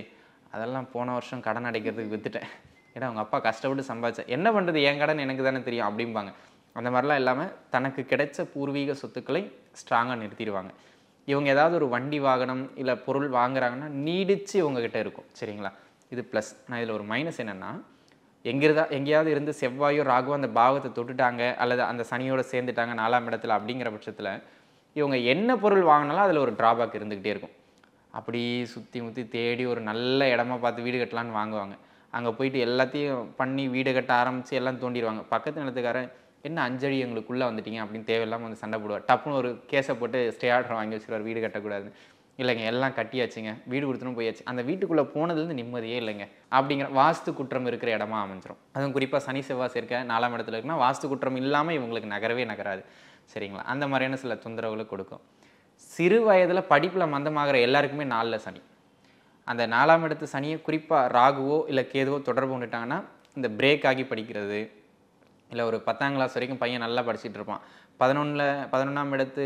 அதெல்லாம் போன வருஷம் கடன் அடைக்கிறதுக்கு விற்றுட்டேன், ஏன்னா அவங்க அப்பா கஷ்டப்பட்டு சம்பாதிச்சேன், என்ன பண்ணுறது, என் கடன் எனக்கு தானே தெரியும் அப்படிம்பாங்க. அந்த மாதிரிலாம் இல்லாமல் தனக்கு கிடைச்ச பூர்வீக சொத்துக்களை ஸ்ட்ராங்காக நிறுத்திடுவாங்க. இவங்க ஏதாவது ஒரு வண்டி வாகனம் இல்லை பொருள் வாங்குறாங்கன்னா நீடிச்சு இவங்ககிட்ட இருக்கும். சரிங்களா, இது ப்ளஸ். நான் இதில் ஒரு மைனஸ் என்னென்னா, எங்கேயாவது இருந்து செவ்வாயோ ராகுவோ அந்த பாவத்தை தொட்டுட்டாங்க அல்லது அந்த சனியோட சேர்ந்துட்டாங்க 4ஆம் இடத்துல அப்படிங்கிற பட்சத்தில் இவங்க என்ன பொருள் வாங்கினாலும் அதில் ஒரு ட்ராபேக் இருந்துக்கிட்டே இருக்கும். அப்படி சுற்றி முற்றி தேடி ஒரு நல்ல இடமா பார்த்து வீடு கட்டலான்னு வாங்குவாங்க. அங்கே போயிட்டு எல்லாத்தையும் பண்ணி வீடு கட்ட ஆரம்பித்து எல்லாம் தோண்டிடுவாங்க. பக்கத்து நிலத்துக்காரன் என்ன 5 அடி எங்களுக்குள்ளே வந்துட்டீங்க அப்படின்னு தேவையில்லாமல் வந்து சண்டை போடுவார். டப்புன்னு ஒரு கேஸை போட்டு ஸ்டே ஆர்டர் வாங்கி வச்சுருவார், வீடு கட்டக்கூடாது. இல்லைங்க எல்லாம் கட்டியாச்சுங்க, வீடு கொடுத்துணும் போயாச்சு, அந்த வீட்டுக்குள்ளே போனதுலேருந்து நிம்மதியே இல்லைங்க அப்படிங்கிற வாஸ்து குற்றம் இருக்கிற இடமா அமைஞ்சிரும். அதுவும் குறிப்பாக சனி செவ்வாய் சேர்க்க 4ஆம் இடத்துல இருக்குன்னா வாஸ்து குற்றம் இல்லாமல் இவங்களுக்கு நகரவே நகராது. சரிங்களா, அந்த மாதிரியான சில தொந்தரவுகளை கொடுக்கும். சிறு வயதில் படிப்பில் மந்தமாகிற எல்லாருக்குமே 4ல் சனி. அந்த 4ஆம் இடத்து சனியை குறிப்பாக ராகுவோ இல்லை கேதுவோ தொடர்பு கொண்டுட்டாங்கன்னா இந்த பிரேக் ஆகி படிக்கிறது, இல்லை ஒரு 10ஆம் கிளாஸ் வரைக்கும் பையன் நல்லா படிச்சுட்டு இருப்பான், 11ஆம் இடத்து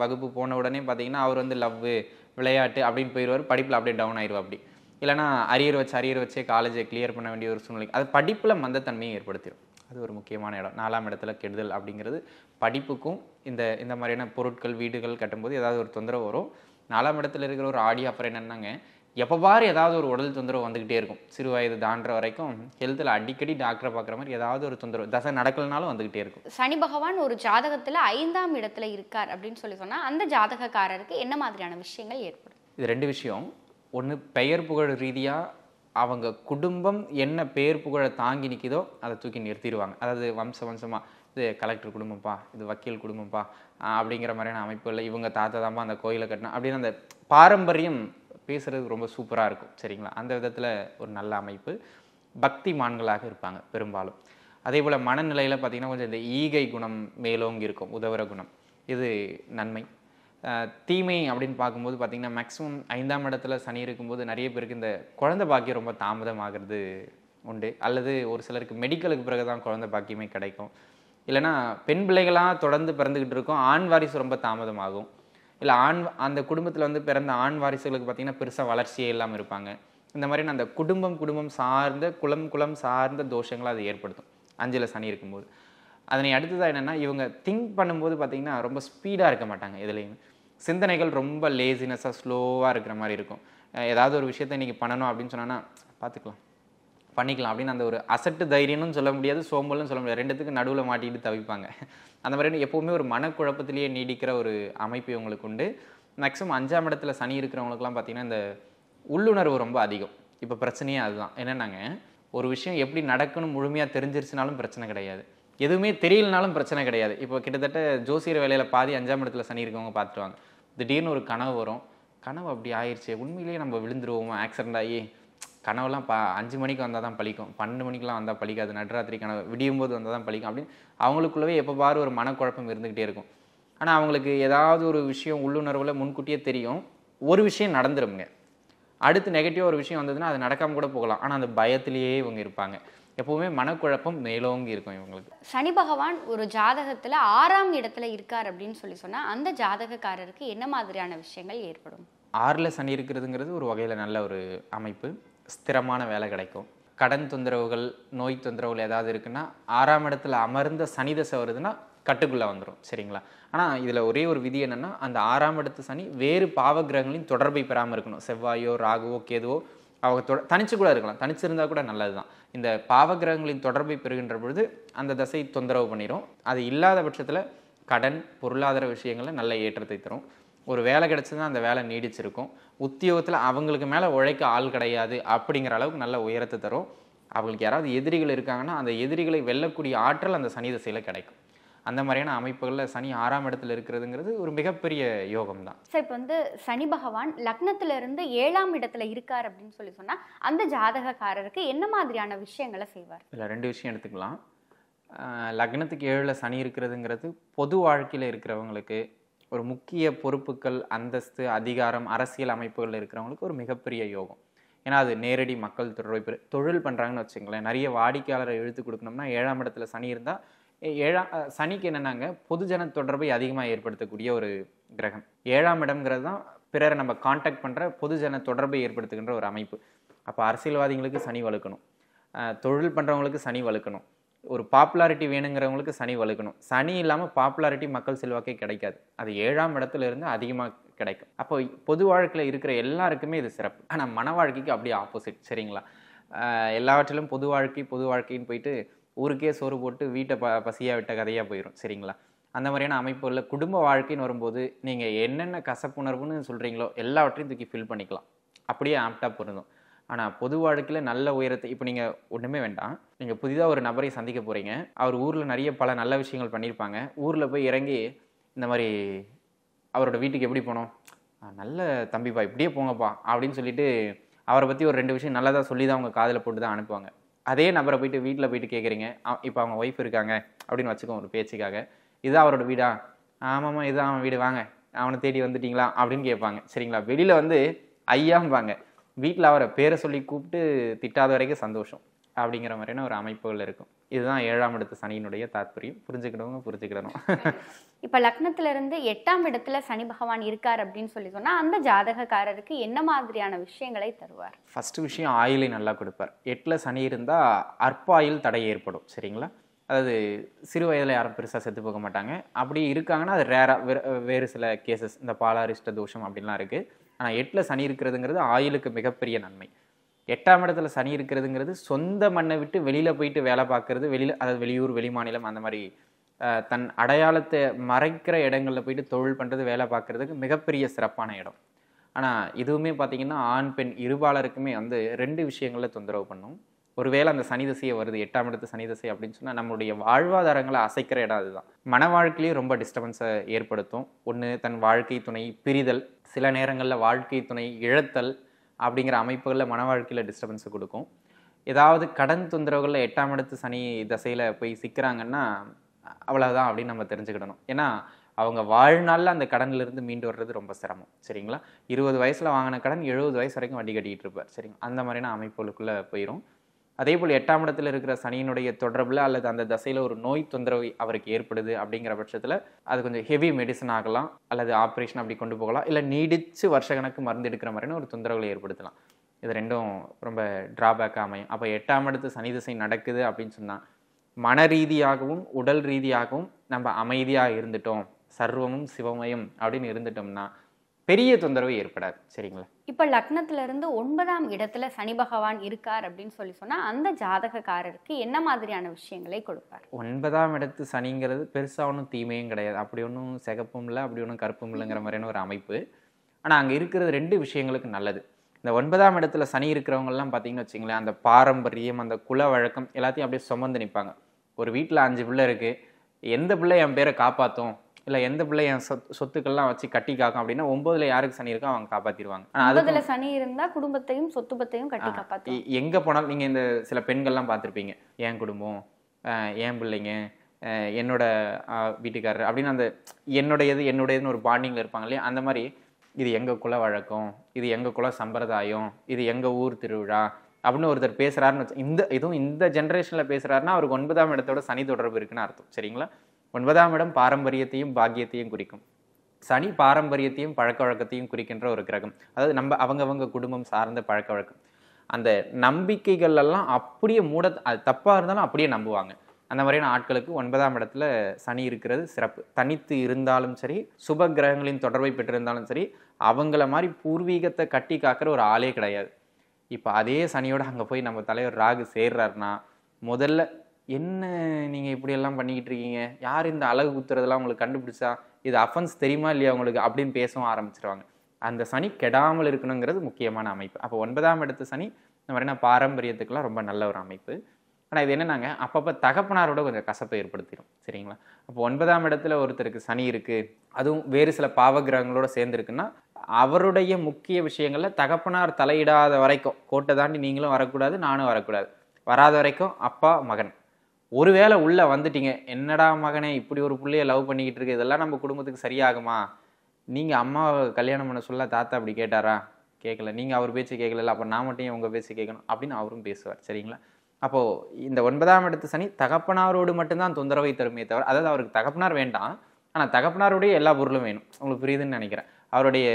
வகுப்பு போன உடனே பார்த்தீங்கன்னா அவர் வந்து லவ்வு விளையாட்டு அப்படின்னு போயிடுவார், படிப்பில் அப்படியே டவுன் ஆயிடுவா. அப்படி இல்லைனா அரியர் வச்சே காலேஜை கிளியர் பண்ண வேண்டிய ஒரு சூழ்நிலை, அது படிப்பில் மந்தத்தன்மையை ஏற்படுத்திடும். அது ஒரு முக்கியமான இடம். 4ஆம் இடத்துல கெடுதல் அப்படிங்கிறது படிப்புக்கும் இந்த மாதிரியான பொருட்கள் வீடுகள் கட்டும்போது ஏதாவது ஒரு தொந்தரவு வரும். 4ஆம் இடத்துல இருக்கிற ஒரு ஆடி அப்புறம் என்னென்னாங்க, எப்போ பாரு ஏதாவது ஒரு உடல் தொந்தரவு வந்துக்கிட்டே இருக்கும். சிறு வயது தாண்டுற வரைக்கும் ஹெல்த்தில் அடிக்கடி டாக்டரை பார்க்குற மாதிரி ஏதாவது ஒரு தொந்தரவு தசை நடக்கலனாலும் வந்துக்கிட்டே இருக்கும். சனி பகவான் ஒரு ஜாதகத்தில் 5ஆம் இடத்துல இருக்கார் அப்படின்னு சொன்னால் அந்த ஜாதகக்காரருக்கு என்ன மாதிரியான விஷயங்கள் ஏற்படும்? இது 2 விஷயம். ஒன்று, பெயர் புகழ் ரீதியாக அவங்க குடும்பம் என்ன பெயர் புகழை தாங்கி நிற்கிதோ அதை தூக்கி நிறுத்திடுவாங்க. அதாவது வம்சமாக இது கலெக்டர் குடும்பம்ப்பா, இது வக்கீல் குடும்பம்ப்பா அப்படிங்கிற மாதிரியான அமைப்புகளில் இவங்க தாத்தா தாம்பா அந்த கோயிலை கட்டினா அப்படின்னு அந்த பாரம்பரியம் பேசுகிறது ரொம்ப சூப்பராக இருக்கும். சரிங்களா, அந்த விதத்தில் ஒரு நல்ல அமைப்பு. பக்திமான்களாக இருப்பாங்க பெரும்பாலும். அதே போல் மனநிலையில் பார்த்திங்கன்னா கொஞ்சம் இந்த ஈகை குணம் மேலோங்கி இருக்கும், உதவுற குணம், இது நன்மை. தீமை அப்படின்னு பார்க்கும்போது பார்த்திங்கன்னா மேக்ஸிமம் 5ஆம் இடத்துல சனி இருக்கும்போது நிறைய பேருக்கு இந்த குழந்தை பாக்கியம் ரொம்ப தாமதமாகிறது உண்டு. அல்லது ஒரு சிலருக்கு மெடிக்கலுக்கு பிறகு தான் குழந்தை பாக்கியமே கிடைக்கும். இல்லைனா பெண் பிள்ளைகளாக தொடர்ந்து பிறந்துக்கிட்டு இருக்கோம், ஆண் வாரிசு ரொம்ப தாமதமாகும். இல்லை அந்த குடும்பத்தில் வந்து பிறந்த ஆண் வாரிசுகளுக்கு பார்த்திங்கன்னா பெருசாக வளர்ச்சியே இல்லாமல் இருப்பாங்க. இந்த மாதிரி அந்த குடும்பம் சார்ந்த குலம் சார்ந்த தோஷங்களை அது ஏற்படுத்தும் 5ல் சனி இருக்கும்போது. அதனை அடுத்ததாக என்னென்னா, இவங்க திங்க் பண்ணும்போது பார்த்திங்கன்னா ரொம்ப ஸ்பீடாக இருக்க மாட்டாங்க. எதுலேயுமே சிந்தனைகள் ரொம்ப லேசினஸாக ஸ்லோவாக இருக்கிற மாதிரி இருக்கும். ஏதாவது ஒரு விஷயத்தை இன்றைக்கி பண்ணணும் அப்படின்னு சொன்னோன்னா பண்ணிக்கலாம் அப்படின்னு அந்த ஒரு அசட்டு தைரியம்னு சொல்ல முடியாது, சோம்பல்னு சொல்ல முடியாது, 2த்துக்கு நடுவில் மாட்டிக்கிட்டு தவிப்பாங்க. அந்த மாதிரி எப்போவுமே ஒரு மனக்குழப்பத்திலேயே நீடிக்கிற ஒரு அமைப்பு இவங்களுக்கு உண்டு. மேக்ஸிமம் 5ஆம் இடத்துல சனி இருக்கிறவங்களுக்குலாம் பார்த்திங்கன்னா இந்த உள்ளுணர்வு ரொம்ப அதிகம். இப்போ பிரச்சனையே அதுதான். என்னென்னாங்க, ஒரு விஷயம் எப்படி நடக்கணும் முழுமையாக தெரிஞ்சிருச்சுனாலும் பிரச்சனை கிடையாது, எதுவுமே தெரியலனாலும் பிரச்சனை கிடையாது. இப்போ கிட்டத்தட்ட ஜோசியர் வேலையில் பாதி 5ஆம் இடத்துல சனி இருக்கவங்க பார்த்துருவாங்க. திடீர்னு ஒரு கனவு வரும், கனவு அப்படி ஆயிடுச்சு, உண்மையிலேயே நம்ம விழுந்துருவோமா, ஆக்சிடென்ட் ஆகி கனவுலாம் 5 மணிக்கு வந்தால் தான் பழிக்கும், 12 மணிக்கெலாம் வந்தால் பழிக்காது, நடுராத்திரி கனவு விடியும் போது வந்தால் தான் பழிக்கும் அப்படின்னு அவங்களுக்குள்ளவே எப்போ பாரு ஒரு மனக்குழப்பம் இருந்துக்கிட்டே இருக்கும். ஆனால் அவங்களுக்கு ஏதாவது ஒரு விஷயம் உள்ளுணர்வில் முன்கூட்டியே தெரியும், ஒரு விஷயம் நடந்துருங்க, அடுத்து நெகட்டிவாக ஒரு விஷயம் வந்ததுன்னா அது நடக்காமல் கூட போகலாம். ஆனால் அந்த பயத்திலேயே இவங்க இருப்பாங்க. எப்போவுமே மனக்குழப்பம் மேலோங்கி இருக்கும் இவங்களுக்கு. சனி பகவான் ஒரு ஜாதகத்தில் 6ஆம் இடத்துல இருக்கார் அப்படின்னு சொன்னால் அந்த ஜாதகக்காரருக்கு என்ன மாதிரியான விஷயங்கள் ஏற்படும்? 6ல் சனி இருக்கிறதுங்கிறது ஒரு வகையில் நல்ல ஒரு அமைப்பு. ஸ்திரமான வேலை கிடைக்கும். கடன் தொந்தரவுகள், நோய் தொந்தரவுகள் ஏதாவது இருக்குன்னா 6ஆம் இடத்துல அமர்ந்த சனி தசை வருதுன்னா கட்டுக்குள்ளே வந்துடும். சரிங்களா, ஆனால் இதில் ஒரே ஒரு விதி என்னென்னா, அந்த 6ஆம் இடத்து சனி வேறு பாவகிரகங்களின் தொடர்பை பெறாமல் இருக்கணும். செவ்வாயோ ராகுவோ கேதுவோ அவங்க தனிச்சு கூட இருக்கலாம், தனிச்சிருந்தால் கூட நல்லது தான். இந்த பாவகிரகங்களின் தொடர்பை பெறுகின்ற பொழுது அந்த தசை தொந்தரவு பண்ணிடும். அது இல்லாத பட்சத்தில் கடன் பொருளாதார விஷயங்களில் நல்ல ஏற்றத்தை தரும். ஒரு வேலை கிடச்சதுன்னா அந்த வேலை நீடிச்சிருக்கும். உத்தியோகத்தில் அவங்களுக்கு மேலே உழைக்க ஆள் கிடையாது அப்படிங்கிற அளவுக்கு நல்ல உயரத்தை தரும். அவங்களுக்கு யாராவது எதிரிகள் இருக்காங்கன்னா அந்த எதிரிகளை வெல்லக்கூடிய ஆற்றல் அந்த சனி தசையில் கிடைக்கும். அந்த மாதிரியான அமைப்புகளில் சனி 6ஆம் இடத்துல இருக்கிறதுங்கிறது ஒரு மிகப்பெரிய யோகம் தான். சார், இப்போ வந்து சனி பகவான் லக்னத்திலிருந்து 7ஆம் இடத்துல இருக்கார் அப்படின்னு சொன்னால் அந்த ஜாதகக்காரருக்கு என்ன மாதிரியான விஷயங்களை செய்வார்? இல்லை, 2 விஷயம் எடுத்துக்கலாம். லக்னத்துக்கு 7ல் சனி இருக்கிறதுங்கிறது பொது வாழ்க்கையில் இருக்கிறவங்களுக்கு, ஒரு முக்கிய பொறுப்புகள், அந்தஸ்து, அதிகாரம், அரசியல் அமைப்புகளில் இருக்கிறவங்களுக்கு ஒரு மிகப்பெரிய யோகம். ஏன்னா அது நேரடி மக்கள் தொடர்பு. தொழில் பண்ணுறாங்கன்னு வச்சுங்களேன், நிறைய வாடிக்கையாளரை இழுத்து கொடுக்கணும்னா 7ஆம் இடத்துல சனி இருந்தால், சனிக்கு என்னென்னாங்க பொதுஜன தொடர்பை அதிகமாக ஏற்படுத்தக்கூடிய ஒரு கிரகம். 7ஆம் இடம்ங்கிறது தான் பிறரை நம்ம கான்டாக்ட் பண்ணுற பொதுஜன தொடர்பை ஏற்படுத்துகின்ற ஒரு அமைப்பு. அப்போ அரசியல்வாதிகளுக்கு சனி வலுக்கணும், தொழில் பண்ணுறவங்களுக்கு சனி வலுக்கணும், ஒரு பாப்புலாரிட்டி வேணுங்கிறவங்களுக்கு சனி வலுக்கணும். சனி இல்லாமல் பாப்புலாரிட்டி மக்கள் செல்வாக்கே கிடைக்காது. அது 7ஆம் இடத்துல இருந்து அதிகமாக கிடைக்கும். அப்போ பொது வாழ்க்கையில் இருக்கிற எல்லாருக்குமே இது சிறப்பு. ஆனால் மன வாழ்க்கைக்கு அப்படியே ஆப்போசிட். சரிங்களா? எல்லாவற்றிலும் பொது வாழ்க்கைன்னு போயிட்டு ஊருக்கே சோறு போட்டு வீட்டை பசியாக விட்ட கதையாக போயிடும். சரிங்களா? அந்த மாதிரியான அமைப்புகளில் குடும்ப வாழ்க்கைன்னு வரும்போது நீங்கள் என்னென்ன கசப்புணர்வுன்னு சொல்கிறீங்களோ எல்லாவற்றையும் தூக்கி ஃபில் பண்ணிக்கலாம். அப்படியே ஆப்டாக பொருந்தும். ஆனால் பொது வாழ்க்கையில் நல்ல உயரத்தை இப்போ நீங்கள் ஒன்றுமே வேண்டாம், நீங்கள் புதிதாக ஒரு நபரை சந்திக்க போகிறீங்க. அவர் ஊரில் நிறைய பல நல்ல விஷயங்கள் பண்ணியிருப்பாங்க. ஊரில் போய் இறங்கி இந்த மாதிரி அவரோட வீட்டுக்கு எப்படி போனோம், நல்ல தம்பிப்பா இப்படியே போங்கப்பா அப்படின்னு சொல்லிட்டு அவரை பற்றி ஒரு 2 விஷயம் நல்லதாக சொல்லி தான் அவங்க காதில் போட்டு தான் அனுப்புவாங்க. அதே நபரை போயிட்டு வீட்டில் போயிட்டு கேட்குறீங்க, இப்போ அவங்க ஒய்ஃப் இருக்காங்க அப்படின்னு வச்சுக்கோங்க ஒரு பேச்சுக்காக, இதுதான் அவரோட வீடா, ஆமாம்மா இதுதான் அவன் வீடு, வாங்க அவனை தேடி வந்துட்டீங்களா அப்படின்னு கேட்பாங்க. சரிங்களா? வெளியில் வந்து ஐயாம்பாங்க, வீட்டில் அவரை பேரை சொல்லி கூப்பிட்டு திட்டாத வரைக்கும் சந்தோஷம் அப்படிங்கிற மாதிரியான ஒரு அமைப்புகள் இருக்கும். இதுதான் 7ஆம் இடத்து சனியினுடைய தாத்பரியம். புரிஞ்சுக்கிட்டவங்க புரிஞ்சுக்கிடணும். இப்போ லக்னத்துல இருந்து 8ஆம் இடத்துல சனி பகவான் இருக்கார் அப்படின்னு சொல்லி சொன்னா அந்த ஜாதகக்காரருக்கு என்ன மாதிரியான விஷயங்களை தருவார்? ஃபர்ஸ்ட் விஷயம் ஆயிலை நல்லா கொடுப்பார். 8ல் சனி இருந்தால் அற்பாயில் தடை ஏற்படும். சரிங்களா? அதாவது சிறு வயதில் யாரும் பெருசாக செத்து போக மாட்டாங்க. அப்படி இருக்காங்கன்னா அது ரேராக வேறு சில கேசஸ், இந்த பாலாரிஷ்ட தோஷம் அப்படின்லாம் இருக்குது. ஆனால் 8ல் சனி இருக்கிறதுங்கிறது ஆயுளுக்கு மிகப்பெரிய நன்மை. 8ஆம் இடத்துல சனி இருக்கிறதுங்கிறது சொந்த மண்ணை விட்டு வெளியில் போயிட்டு வேலை பார்க்குறது, வெளியில் அதாவது வெளியூர் வெளிமாநிலம் அந்த மாதிரி தன் அடையாளத்தை மறைக்கிற இடங்களில் போயிட்டு தொழில் பண்ணுறது, வேலை பார்க்குறதுக்கு மிகப்பெரிய சிறப்பான இடம். ஆனால் இதுவுமே பார்த்திங்கன்னா ஆண் பெண் இருபாலருக்குமே வந்து 2 விஷயங்களில் தொந்தரவு பண்ணும். ஒருவேளை அந்த சனி திசையை வருது, 8ஆம் இடத்து சனி திசை அப்படின்னு சொன்னால் நம்மளுடைய வாழ்வாதாரங்களை அசைக்கிற இடம் அதுதான். மன வாழ்க்கையிலேயே ரொம்ப டிஸ்டர்பன்ஸை ஏற்படுத்தும். ஒன்று தன் வாழ்க்கை துணை பிரிதல், சில நேரங்களில் வாழ்க்கை துணை இழத்தல் அப்படிங்கிற அமைப்புகளில் மன வாழ்க்கையில் டிஸ்டர்பன்ஸை கொடுக்கும். ஏதாவது கடன் தொந்தரவுகளில் 8ஆம் இடத்து சனி தசையில் போய் சிக்கிறாங்கன்னா அவ்வளோதான் அப்படின்னு நம்ம தெரிஞ்சுக்கிடணும். ஏன்னா அவங்க வாழ்நாளில் அந்த கடனிலிருந்து மீண்டு வர்றது ரொம்ப சிரமம். சரிங்களா? 20 வயசில் வாங்கின கடன் 70 வயசு வரைக்கும் வட்டி கட்டிகிட்டு இருப்பார். சரிங்களா? அந்த மாதிரியான அமைப்புகளுக்குள்ளே போயிடும். அதே போல் 8ஆம் இடத்துல இருக்கிற சனியினுடைய தொடர்பில் அல்லது அந்த தசையில் ஒரு நோய் தொந்தரவு அவருக்கு ஏற்படுது அப்படிங்கிற பட்சத்தில் அது கொஞ்சம் ஹெவி மெடிசன் ஆகலாம், அல்லது ஆப்ரேஷன் அப்படி கொண்டு போகலாம், இல்லை நீடித்து வருஷக்கணக்கு மருந்து எடுக்கிற மாதிரியான ஒரு தொந்தரவுகளை ஏற்படுத்தலாம். இது 2ம் ரொம்ப டிராபேக்காக அமையும். அப்போ 8ஆம் இடத்து சனி திசை நடக்குது அப்படின்னு சொன்னால் மன ரீதியாகவும் உடல் ரீதியாகவும் நம்ம அமைதியாக இருந்துட்டோம், சர்வமும் சிவமயம் அப்படின்னு இருந்துட்டோம்னா பெரிய தொந்தரவு ஏற்படாது. சரிங்களா? இப்போ லக்னத்துல இருந்து 9ஆம் இடத்துல சனி பகவான் இருக்கார் அப்படின்னு சொல்லி சொன்னா அந்த ஜாதகக்காரருக்கு என்ன மாதிரியான விஷயங்களை கொடுப்பார்? 9ஆம் இடத்து சனிங்கிறது பெருசாக ஒன்றும் தீமையும் கிடையாது. அப்படி ஒன்றும் சிகப்பும் இல்லை, அப்படி ஒன்றும் கருப்பும் இல்லைங்கிற மாதிரியான ஒரு அமைப்பு. ஆனால் அங்கே இருக்கிறது 2 விஷயங்களுக்கு நல்லது. இந்த 9ஆம் இடத்துல சனி இருக்கிறவங்கலாம் பார்த்தீங்கன்னு வச்சுங்களேன், அந்த பாரம்பரியம், அந்த குல வழக்கம் எல்லாத்தையும் அப்படியே சுமந்து நிற்பாங்க. ஒரு வீட்டில் 5 பிள்ளை இருக்குது, எந்த பிள்ளை என் பேரை காப்பாற்றும், இல்லை எந்த பிள்ளை என் சொத்துக்கள்லாம் வச்சு கட்டி காக்கும் அப்படின்னா 9ல் யாருக்கு சனி இருக்கோ அவங்க காப்பாற்றிடுவாங்க. ஆனால் 9ல் சனி இருந்தால் குடும்பத்தையும் சொத்து பத்தையும் கட்டி காப்பாற்றும். எங்கே போனாலும் நீங்கள் இந்த சில பெண்கள்லாம் பார்த்துருப்பீங்க, என் குடும்பம், என் பிள்ளைங்க, என்னோட வீட்டுக்காரர் அப்படின்னு அந்த என்னுடையதுன்னு ஒரு பாண்டிங்கில் இருப்பாங்க இல்லையா? அந்த மாதிரி இது எங்கள் குல வழக்கம், இது எங்கள் குல சம்பிரதாயம், இது எங்கள் ஊர் திருவிழா அப்படின்னு ஒருத்தர் பேசுகிறாருன்னு வச்சு இதுவும் இந்த ஜென்ரேஷனில் பேசுகிறாருன்னா அவருக்கு 9ஆம் இடத்தோட சனி தொடர்பு இருக்குன்னு அர்த்தம். சரிங்களா? 9ஆம் இடம் பாரம்பரியத்தையும் பாக்கியத்தையும் குறிக்கும். சனி பாரம்பரியத்தையும் பழக்க வழக்கத்தையும் குறிக்கின்ற ஒரு கிரகம். அதாவது நம்ம அவங்கவங்க குடும்பம் சார்ந்த பழக்க வழக்கம், அந்த நம்பிக்கைகள் எல்லாம் அப்படியே அது தப்பாக இருந்தாலும் அப்படியே நம்புவாங்க. அந்த மாதிரியான ஆட்களுக்கு 9ஆம் இடத்துல சனி இருக்கிறது சிறப்பு. தனித்து இருந்தாலும் சரி, சுப கிரகங்களின் தொடர்பை பெற்றிருந்தாலும் சரி, அவங்கள மாதிரி பூர்வீகத்தை கட்டி காக்கிற ஒரு ஆளே கிடையாது. இப்போ அதே சனியோட அங்கே போய் நம்ம தலைவர் ராகு சேர்றாருன்னா முதல்ல என்ன நீங்கள் இப்படியெல்லாம் பண்ணிக்கிட்டு இருக்கீங்க, யார் இந்த அழகு குத்துறதெல்லாம் உங்களுக்கு கண்டுபிடிச்சா, இது அஃபென்ஸ் தெரியுமா இல்லையா உங்களுக்கு அப்படின்னு பேசவும் ஆரம்பிச்சிருவாங்க. அந்த சனி கெடாமல் இருக்கணுங்கிறது முக்கியமான அமைப்பு. அப்போ 9ஆம் இடத்து சனி இந்த மாதிரினா பாரம்பரியத்துக்கெல்லாம் ரொம்ப நல்ல ஒரு அமைப்பு. ஆனால் இது என்னன்னாங்க அப்பப்போ தகப்பனாரோட கொஞ்சம் கசப்பை ஏற்படுத்திடும். சரிங்களா? அப்போ 9ஆம் இடத்துல ஒருத்தருக்கு சனி இருக்குது, அதுவும் வேறு சில பாவகிரகங்களோட சேர்ந்துருக்குன்னா அவருடைய முக்கிய விஷயங்களில் தகப்பனார் தலையிடாத வரைக்கும், கோட்டை தாண்டி நீங்களும் வரக்கூடாது நானும் வரக்கூடாது, வராத வரைக்கும் அப்பா மகன். ஒருவேளை உள்ளே வந்துட்டீங்க, என்னடா மகனே இப்படி ஒரு பிள்ளைய லவ் பண்ணிக்கிட்டு இருக்கு, இதெல்லாம் நம்ம குடும்பத்துக்கு சரியாகுமா, நீங்கள் அம்மாவை கல்யாணம் பண்ண சொல்ல தாத்தா அப்படி கேட்டாரா, கேட்கல, நீங்கள் அவர் பேச்சு கேட்கல, அப்போ நான் மட்டும் உங்கள் பேச்சு கேட்கணும் அப்படின்னு அவரும் பேசுவார். சரிங்களா? அப்போது இந்த 9ஆம் இடத்து சனி தகப்பனாரோடு மட்டும்தான் தொந்தரவை தருமே தவிர, அதாவது அவருக்கு தகப்பனார் வேண்டாம், ஆனால் தகப்பனாருடைய எல்லா பொருளும் வேணும். உங்களுக்கு புரியுதுன்னு நினைக்கிறேன். அவருடைய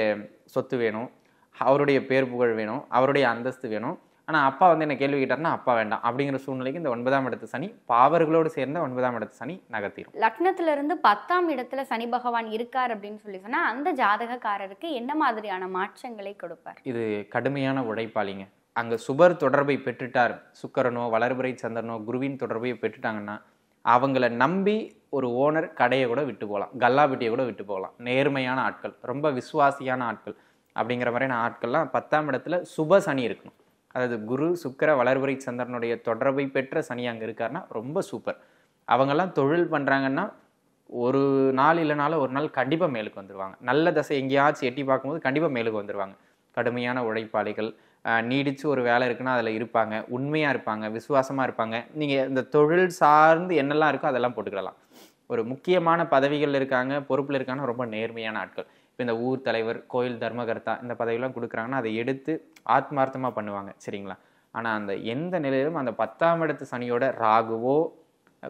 சொத்து வேணும், அவருடைய பேர் புகழ் வேணும், அவருடைய அந்தஸ்து வேணும், ஆனால் அப்பா வந்து என்ன கேள்வி கேட்டார்னா அப்பா வேண்டாம் அப்படிங்கிற சூழ்நிலைக்கு இந்த 9ஆம் இடத்து சனி பாவர்களோடு சேர்ந்த 9ஆம் இடத்து சனி நகர்த்திடும். லக்னத்துல இருந்து 10ஆம் இடத்துல சனி பகவான் இருக்கார் அப்படின்னு சொல்லி சொன்னா அந்த ஜாதகக்காரருக்கு என்ன மாதிரியான மாற்றங்களை கொடுப்பார்? இது கடுமையான உழைப்பாளிங்க. அங்கே சுபர் தொடர்பை பெற்றுட்டார், சுக்கிரனோ வளர்பிறை சந்திரனோ குருவின் தொடர்பை பெற்றுட்டாங்கன்னா அவங்கள நம்பி ஒரு ஓனர் கடையை கூட விட்டு போகலாம், கல்லாபெட்டியை கூட விட்டு போகலாம். நேர்மையான ஆட்கள், ரொம்ப விசுவாசியான ஆட்கள் அப்படிங்கிற மாதிரியான ஆட்கள்லாம் 10ஆம் இடத்துல சுப சனி இருக்கணும். அதாவது குரு சுக்கிர வளர்பிறை சந்திரனுடைய தொடர்பை பெற்ற சனி அங்கே இருக்காருன்னா ரொம்ப சூப்பர். அவங்கெல்லாம் தொழில் பண்ணுறாங்கன்னா ஒரு நாள் இல்லைனாலும் ஒரு நாள் கண்டிப்பாக மேலுக்கு வந்துடுவாங்க. நல்ல தசை எங்கேயாச்சும் எட்டி பார்க்கும்போது கண்டிப்பாக மேலுக்கு வந்துடுவாங்க. கடுமையான உழைப்பாளிகள், நீடிச்சு ஒரு வேலை இருக்குன்னா அதில் இருப்பாங்க, உண்மையாக இருப்பாங்க, விசுவாசமாக இருப்பாங்க. நீங்கள் இந்த தொழில் சார்ந்து என்னெல்லாம் இருக்கோ அதெல்லாம் போட்டுக்கிடலாம். ஒரு முக்கியமான பதவிகள் இருக்காங்க, பொறுப்பில் இருக்காங்கன்னா ரொம்ப நேர்மையான ஆட்கள். இப்போ இந்த ஊர் தலைவர், கோயில் தர்மகர்த்தா இந்த பதவியெல்லாம் கொடுக்குறாங்கன்னா அதை எடுத்து ஆத்மார்த்தமாக பண்ணுவாங்க, சரிங்களா? ஆனால் அந்த எந்த நிலையிலும் அந்த 10ஆம் இடத்து சனியோட ராகுவோ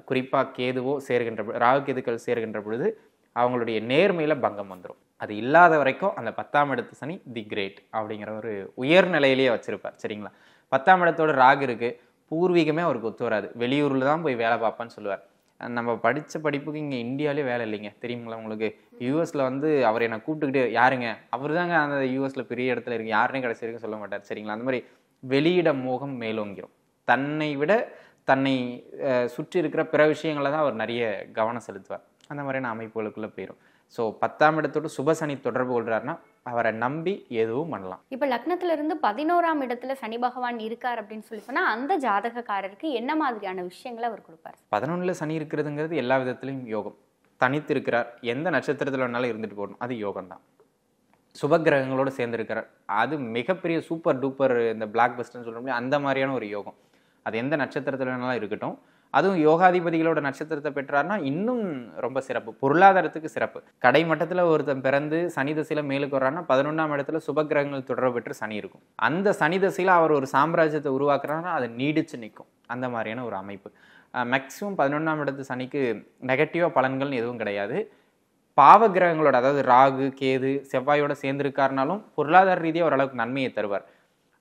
குறிப்பாக கேதுவோ சேர்கின்ற ராகு கேதுக்கள் சேர்கின்ற பொழுது அவங்களுடைய நேர்மையில் பங்கம் வந்துடும். அது இல்லாத வரைக்கும் அந்த 10ஆம் இடத்து சனி தி கிரேட் அப்படிங்கிற ஒரு உயர்நிலையிலேயே வச்சிருப்பார், சரிங்களா? 10ஆம் இடத்தோட ராகு இருக்குது, பூர்வீகமே அவருக்கு ஒத்து வராது, வெளியூரில் தான் போய் வேலை பார்ப்பான்னு சொல்லுவார். நம்ம படித்த படிப்புக்கு இங்கே இந்தியாவிலே வேலை இல்லைங்க, தெரியுங்களா உங்களுக்கு? யூஎஸில் வந்து அவர் என்னை கூப்பிட்டுக்கிட்டே, யாருங்க அவர் தாங்க அந்த யூஎஸில் பெரிய இடத்துல இருக்கு, யாருனே கடைசி வரைக்கும் சொல்ல மாட்டார், சரிங்களா? அந்த மாதிரி வெளியிட மோகம் மேலோங்கிரும். தன்னை விட தன்னை சுற்றி இருக்கிற பிற விஷயங்களை தான் அவர் நிறைய கவனம் செலுத்துவார். அந்த மாதிரியான அமைப்புகளுக்குள்ளே போயிடும். ஸோ 10ஆம் இடத்தோடு சுபசனி தொடர்பு கொள்றாருன்னா அவரை நம்பி எதுவும் பண்ணலாம். இப்போ லக்னத்துல இருந்து 11ஆம் இடத்துல சனி பகவான் இருக்கார் அப்படின்னு சொல்லி சொன்னா அந்த ஜாதகக்காரருக்கு என்ன மாதிரியான விஷயங்களை அவர் கொடுப்பார்? 11ல் சனி இருக்கிறதுங்கிறது எல்லா விதத்திலையும் யோகம். தனித்து இருக்கிறார், எந்த நட்சத்திரத்தில் வேணாலும் இருந்துட்டு போகணும், அது யோகம் தான். சுபகிரகங்களோடு சேர்ந்துருக்கிறார், அது மிகப்பெரிய சூப்பர் டூப்பர் இந்த பிளாக் பஸ்டர்னு சொல்ல முடியும், அந்த மாதிரியான ஒரு யோகம். அது எந்த நட்சத்திரத்தில் வேணாலும் இருக்கட்டும். அதுவும் யோகாதிபதிகளோட நட்சத்திரத்தை பெற்றார்னா இன்னும் ரொம்ப சிறப்பு, பொருளாதாரத்துக்கு சிறப்பு. கடை மட்டத்தில் ஒருத்தன் பிறந்து சனி தசையில மேலுக்கு வர்றாருன்னா 11ஆம் இடத்துல சுபகிரகங்கள் தொடர்பு பெற்று சனி இருக்கும். அந்த சனி தசையில அவர் ஒரு சாம்ராஜ்யத்தை உருவாக்குறாருன்னா அது நீடிச்சு நிற்கும். அந்த மாதிரியான ஒரு அமைப்பு. மேக்சிமம் 11ஆம் இடத்து சனிக்கு நெகட்டிவாக பலன்கள்னு எதுவும் கிடையாது. பாவ கிரகங்களோட, அதாவது ராகு கேது செவ்வாயோட சேர்ந்திருக்காருனாலும் பொருளாதார ரீதியாக ஓரளவுக்கு நன்மையை தருவார்.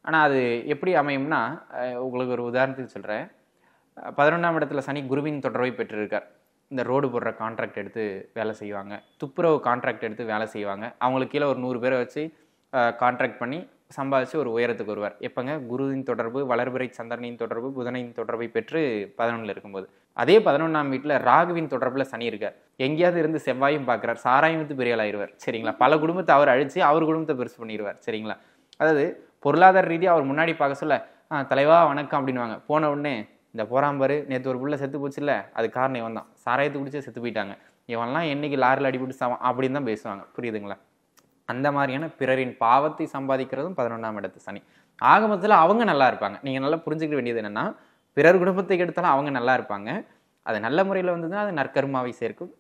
ஆனால் அது எப்படி அமையும்னா, உங்களுக்கு ஒரு உதாரணத்துக்கு சொல்கிறேன். 11ஆம் இடத்துல சனி குருவின் தொடர்பை பெற்றிருக்கார். இந்த ரோடு போடுற கான்ட்ராக்ட் எடுத்து வேலை செய்வாங்க, துப்புரவு கான்ட்ராக்ட் எடுத்து வேலை செய்வாங்க. அவங்களுக்கு கீழே ஒரு 100 பேரை வச்சு கான்ட்ராக்ட் பண்ணி சம்பாதிச்சு ஒரு உயரத்துக்கு வருவார். எப்போங்க? குருவின் தொடர்பு, வளர்பிறை சந்திரனின் தொடர்பு, புதனின் தொடர்பை பெற்று 11ல் இருக்கும்போது. அதே 11ஆம் வீட்டில் ராகுவின் தொடர்பில் சனி இருக்கார். எங்கேயாவது இருந்து செவ்வாயும் பார்க்குறார், சாராயம் வித்து பெரிய ஆளாயிருவார், சரிங்களா? பல குடும்பத்தை அவர் அழிச்சு அவர் குடும்பத்தை பெருசு பண்ணிடுவார், சரிங்களா? அதாவது பொருளாதார ரீதியாக அவர் முன்னாடி பார்க்க சொல்ல தலைவா வணக்கம் அப்படின்வாங்க. போன உடனே இந்த போராம்பாரு நேற்று ஒரு புள்ள செத்து போச்சு இல்லை, அது காரணம் இவன் தான், சாராயத்தை குடிச்சு செத்து போயிட்டாங்க, இவன்லாம் என்னைக்கு லாரில் அடிபட்டு சாவான் அப்படின்னு தான் பேசுவாங்க, புரியுதுங்களா? அந்த மாதிரியான பிறரின் பாவத்தை சம்பாதிக்கிறதும் 11ஆம் இடத்து சனி. ஆகமத்தில் அவங்க நல்லா இருப்பாங்க. நீங்கள் நல்லா புரிஞ்சுக்க வேண்டியது என்னென்னா, பிறர் குடும்பத்தை எடுத்தாலும் அவங்க நல்லா இருப்பாங்க. அது நல்ல முறையில் வந்ததுன்னா அது நற்கர்மாவை சேர்க்கும்,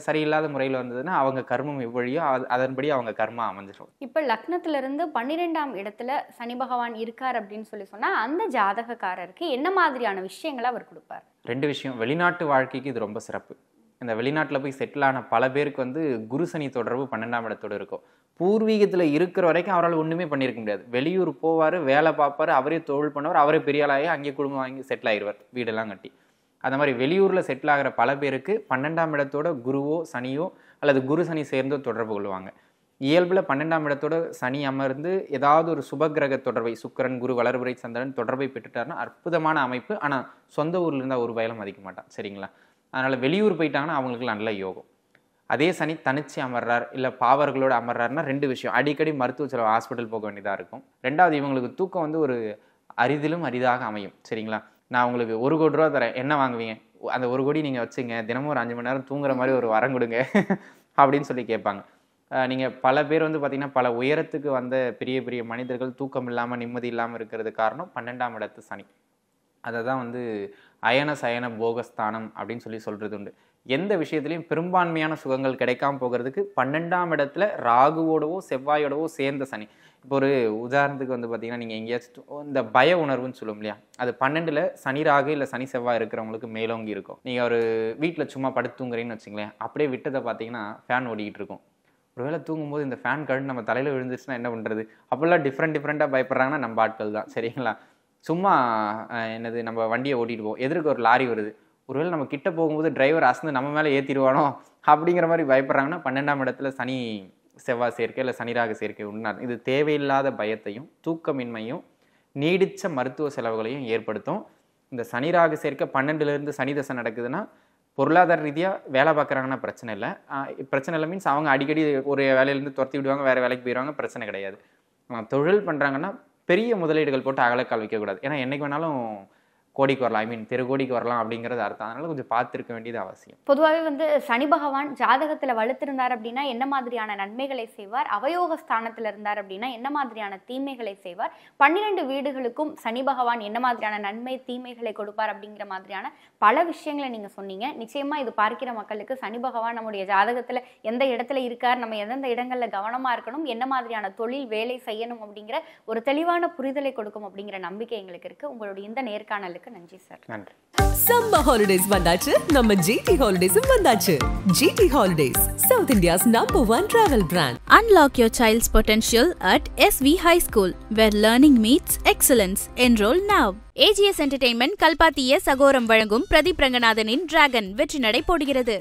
சரியில்லாத முறையில் வந்ததுன்னா அவங்க கர்மம் எவ்வழியோ அதன்படி அவங்க கர்மா அமைஞ்சிடும். இப்போ லக்னத்துல இருந்து 12ஆம் இடத்துல சனி பகவான் இருக்கார் அப்படின்னு சொல்லி சொன்னா அந்த ஜாதகக்காரருக்கு என்ன மாதிரியான விஷயங்களை அவர் கொடுப்பார்? 2 விஷயம். வெளிநாட்டு வாழ்க்கைக்கு இது ரொம்ப சிறப்பு. இந்த வெளிநாட்டில் போய் செட்டில் ஆன பல பேருக்கு வந்து குரு சனி தொடர்பு 12ஆம் இடத்தோடு இருக்கும். பூர்வீகத்தில் இருக்கிற வரைக்கும் அவரால் ஒன்றுமே பண்ணியிருக்க முடியாது. வெளியூர் போவார், வேலை பார்ப்பார், அவரே தொழில் பண்ணுவார், அவரே பெரிய ஆளாகி அங்கே குடும்பம் வாங்கி செட்டில் ஆகிடுவார், வீடெல்லாம் கட்டி. அந்த மாதிரி வெளியூரில் செட்டில் ஆகிற பல பேருக்கு 12ஆம் இடத்தோட குருவோ சனியோ அல்லது குரு சனி சேர்ந்தோ தொடர்பு கொள்வாங்க. இயல்பில் 12ஆம் இடத்தோட சனி அமர்ந்து ஏதாவது ஒரு சுபகிரக தொடர்பை, சுக்கிரன் குரு வளர்பிறை சந்திரன் தொடர்பை பெற்றுட்டாருன்னா அற்புதமான அமைப்பு. ஆனால் சொந்த ஊரில் இருந்தால் ஒரு வயலும் மதிக்க மாட்டான், சரிங்களா? அதனால் வெளியூர் போயிட்டாங்கன்னா அவங்களுக்கு நல்ல யோகம். அதே சனி தனிச்சு அமர்றார் இல்லை பாவர்களோடு அமர்றாருன்னா 2 விஷயம். அடிக்கடி மருத்துவ செலவு, ஹாஸ்பிட்டல் போக வேண்டியதாக இருக்கும். 2வது, இவங்களுக்கு தூக்கம் வந்து ஒரு அரிதிலும் அரிதாக அமையும், சரிங்களா? நான் உங்களுக்கு 1 கோடி ரூபா தரேன், என்ன வாங்குவீங்க? அந்த 1 கோடி நீங்கள் வச்சுங்க, தினமும் ஒரு 5 மணி நேரம் தூங்குற மாதிரி ஒரு வரம் கொடுங்க அப்படின்னு சொல்லி கேட்பாங்க. நீங்கள் பல பேர் வந்து பார்த்திங்கன்னா பல உயரத்துக்கு வந்த பெரிய பெரிய மனிதர்கள் தூக்கம் இல்லாமல் நிம்மதி இல்லாமல் இருக்கிறது காரணம் 12ஆம் இடத்து சனி. அதை தான் வந்து அயன சயன போகஸ்தானம் அப்படின்னு சொல்லி சொல்கிறது உண்டு. எந்த விஷயத்துலையும் பெரும்பான்மையான சுகங்கள் கிடைக்காம போகிறதுக்கு 12ஆம் இடத்துல ராகுவோடவோ செவ்வாயோடவோ சேர்ந்த சனி. இப்போ ஒரு உதாரணத்துக்கு வந்து பார்த்தீங்கன்னா, நீங்கள் எங்கேயாச்சும் இந்த பய உணர்வுன்னு சொல்லுவோம் இல்லையா, அது 12ல் சனி ராகு இல்லை சனி செவ்வாய் இருக்கிறவங்களுக்கு மேலோங்கி இருக்கும். நீங்கள் ஒரு வீட்டில் சும்மா படுத்து தூங்குறீங்கன்னு வச்சுங்களேன், அப்படியே விட்டதை பார்த்தீங்கன்னா ஃபேன் ஓடிக்கிட்டு இருக்கும். ஒருவேளை தூங்கும்போது இந்த ஃபேன் கழண்டு நம்ம தலையில் விழுந்துச்சுன்னா என்ன பண்ணுறது? அப்போல்லாம் டிஃப்ரெண்ட்டாக பயப்படுறாங்கன்னா நம்ம ஆட்கள் தான், சரிங்களா? சும்மா என்னது நம்ம வண்டியை ஓட்டிட்டு போவோம், எதிர்க்கு ஒரு லாரி வருது, ஒருவேளை நம்ம கிட்ட போகும்போது டிரைவர் அசந்து நம்ம மேலே ஏற்றிடுவானோ அப்படிங்கிற மாதிரி பயப்படுறாங்கன்னா 12ஆம் இடத்துல சனி செவ்வாய் சேர்க்கை இல்லை சனிராக சேர்க்கை உண்டார். இது தேவையில்லாத பயத்தையும் தூக்கமின்மையும் நீடித்த மருத்துவ செலவுகளையும் ஏற்படுத்தும். இந்த சனிராக சேர்க்கை 12லேருந்து சனி தசை நடக்குதுன்னா பொருளாதார ரீதியாக வேலை பார்க்குறாங்கன்னா பிரச்சனை இல்லை. பிரச்சனை இல்லை மீன்ஸ் அவங்க அடிக்கடி ஒரு வேலையிலேருந்து துரத்தி விடுவாங்க, வேறு வேலைக்கு போயிடுவாங்க, பிரச்சனை கிடையாது. தொழில் பண்ணுறாங்கன்னா பெரிய முதலீடுகள் போட்டு அகலக்கால் வைக்கக்கூடாது. ஏன்னா என்றைக்கு வேணாலும் கோடிக்கு வரலாம், தெரு கோடிக்கு வரலாம் அப்படிங்கிறது அர்த்தம். அதனால கொஞ்சம் பார்த்துருக்க வேண்டியது அவசியம். பொதுவாகவே வந்து சனி பகவான் ஜாதகத்தில் வலுத்திருந்தார் அப்படின்னா என்ன மாதிரியான நன்மைகளை செய்வார், அவயோக ஸ்தானத்தில் இருந்தார் அப்படின்னா என்ன மாதிரியான தீமைகளை செய்வார், 12 வீடுகளுக்கும் சனி பகவான் என்ன மாதிரியான நன்மை தீமைகளை கொடுப்பார் அப்படிங்கிற மாதிரியான பல விஷயங்களை நீங்கள் சொன்னீங்க. நிச்சயமாக இது பார்க்கிற மக்களுக்கு சனி பகவான் நம்முடைய ஜாதகத்தில் எந்த இடத்துல இருக்கார், நம்ம எந்தெந்த இடங்களில் கவனமாக இருக்கணும், என்ன மாதிரியான தொழில் வேலை செய்யணும் அப்படிங்கிற ஒரு தெளிவான புரிதலை கொடுக்கும் அப்படிங்கிற நம்பிக்கை எங்களுக்கு இருக்குது. உங்களுடைய இந்த நேர்காணலுக்கு நன்றி சார். நன்றி. சம்மர் ஹாலிடேஸ் வந்தாச்சு, நம்ம GT ஹாலிடேஸும் வந்தாச்சு. GT holidays, South India's #1 travel brand. Unlock your child's potential at SV High School, where learning meets excellence. Enroll now. AGS Entertainment கல்பாத்திய சகோரம் வழங்கும் பிரதீப் ரங்கநாதனின் டிராகன் வெற்றி நடை போடுகிறது.